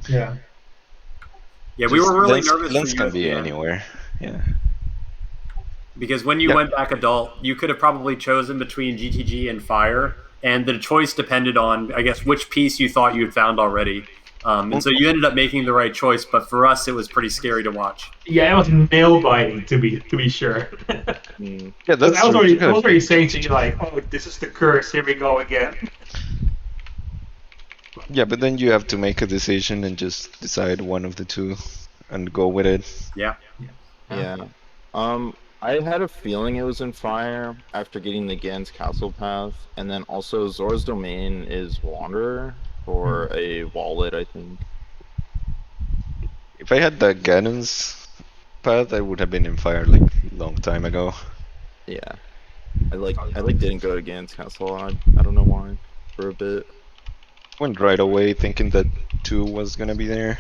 Yeah.
Yeah, we were really nervous for
Lens
you
can
at
be
the end.
anywhere. Yeah.
Because when you
Yep.
went back adult, you could have probably chosen between GTG and Fire, and the choice depended on, I guess, which piece you thought you had found already. And so you ended up making the right choice, but for us, it was pretty scary to watch.
Yeah, it was nail biting to be sure.
Yeah,
that's
I was
true.
already saying to you like, oh, this is the curse. Here we go again.
Yeah, but then you have to make a decision and just decide one of the two and go with it.
Yeah.
Yeah. I had a feeling it was in Fire after getting the Gans Castle path, and then also Zora's Domain is Wanderer for a wallet, I think.
If I had the Ganon's path, I would have been in Fire like a long time ago.
Yeah. I didn't go to Gans Castle. I don't know why for a bit.
Went right away thinking that 2 was gonna be there.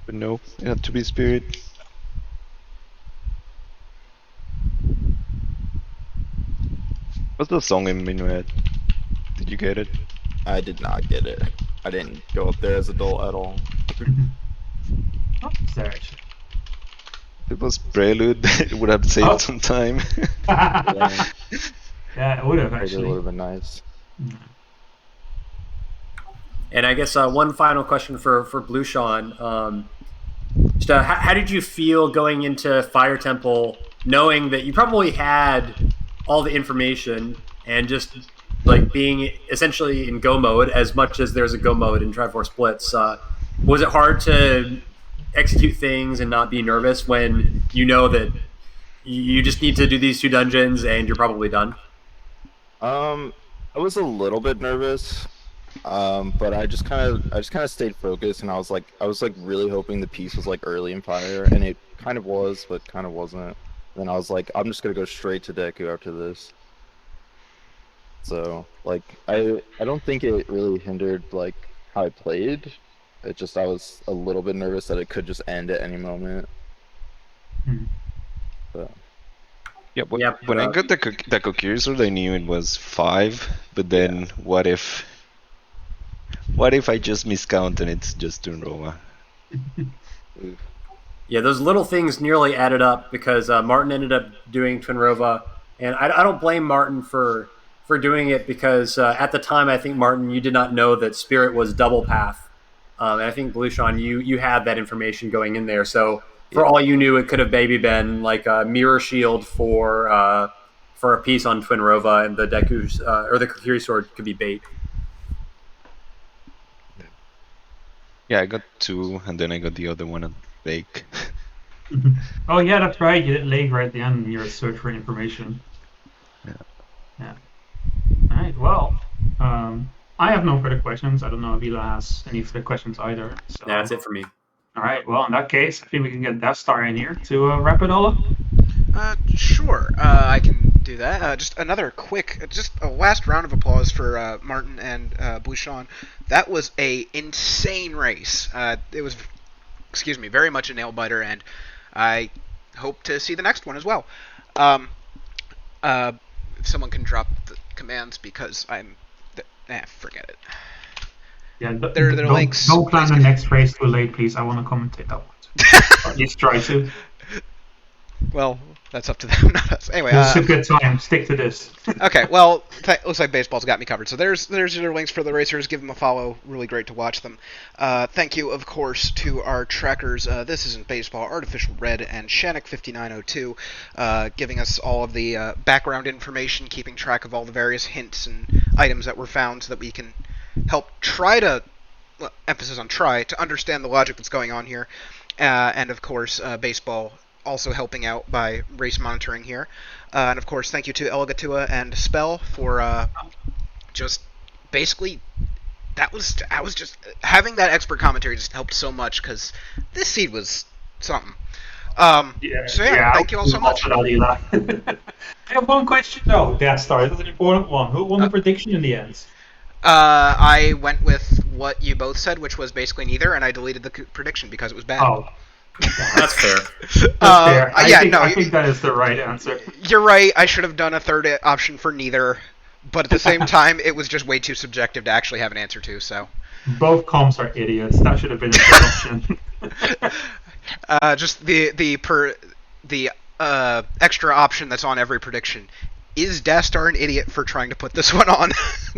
But no, it had to be Spirit. What's the song in Minuet? Did you get it?
I did not get it. I didn't go up there as adult at all.
Oh, sorry.
If it was Prelude, it would have saved some time.
Yeah,
Yeah, it would have
it would
actually.
have been nice.
And I guess one final question for Blueseangfh2. How did you feel going into Fire Temple, knowing that you probably had all the information and just like being essentially in go mode as much as there's a go mode in Triforce Blitz? Was it hard to execute things and not be nervous when you know that you just need to do these 2 dungeons and you're probably done?
I was a little bit nervous, but I just kind of stayed focused, and I was like really hoping the piece was like early in Fire, and it kind of was, but kind of wasn't. Then I was like, I'm just gonna go straight to Deku after this. So like, I don't think it really hindered like how I played. It just, I was a little bit nervous that it could just end at any moment. So.
Yeah,
Yep,
when I got the Kokiri sword, I knew it was 5, but then what if I just miscount and it's just Tunrova?
Yeah, those little things nearly added up because Martin ended up doing Twinrova, and I don't blame Martin for doing it because at the time I think Martin, you did not know that Spirit was double path, and I think Blueseangfh2, you had that information going in there. So for all you knew, it could have maybe been like a mirror shield for a piece on Twinrova, and the Deku's or the Kokiri sword could be bait.
Yeah, I got 2, and then I got the other one at Lake.
Oh yeah, that's right. You did Lake right at the end in your search for information. Yeah. All right. Well, I have no further questions. I don't know if Ela has any further questions either. So.
That's it for me.
All right. Well, in that case, I think we can get Death Star in here to wrap it all up.
Sure. I can do that. Just another quick, just a last round of applause for Martin and Blueseangfh2. That was a insane race. It was, very much a nail biter, and I hope to see the next one as well. If someone can drop the commands, because forget it.
Yeah,
They're links.
Don't plan the next race too late, please. I want to commentate that one. Or at least try to.
Well, that's up to them, not us. Anyway,
It's a good time. Stick to this.
Okay, well, looks like baseball's got me covered. So there's your links for the racers. Give them a follow. Really great to watch them. Thank you, of course, to our trackers. This isn't baseball. Artificial Red and Shannock5902, giving us all of the background information, keeping track of all the various hints and items that were found, so that we can help try to, emphasis on try, to understand the logic that's going on here. And of course, baseball also helping out by race monitoring here. And of course, thank you to Elagatua and Spell for just basically, I was just having that expert commentary just helped so much, because this seed was something. Thank you all so much.
I have one question though, Death Star. This is an important one. Who won the prediction in the end?
I went with what you both said, which was basically neither, and I deleted the prediction because it was bad.
Oh.
That's fair.
That's fair. I
you-
think that is the right answer.
You're right. I should have done a third option for neither, but at the same time, it was just way too subjective to actually have an answer to. So,
Both comps are idiots. That should have been an option.
just the extra option that's on every prediction. Is Dastar an idiot for trying to put this one on?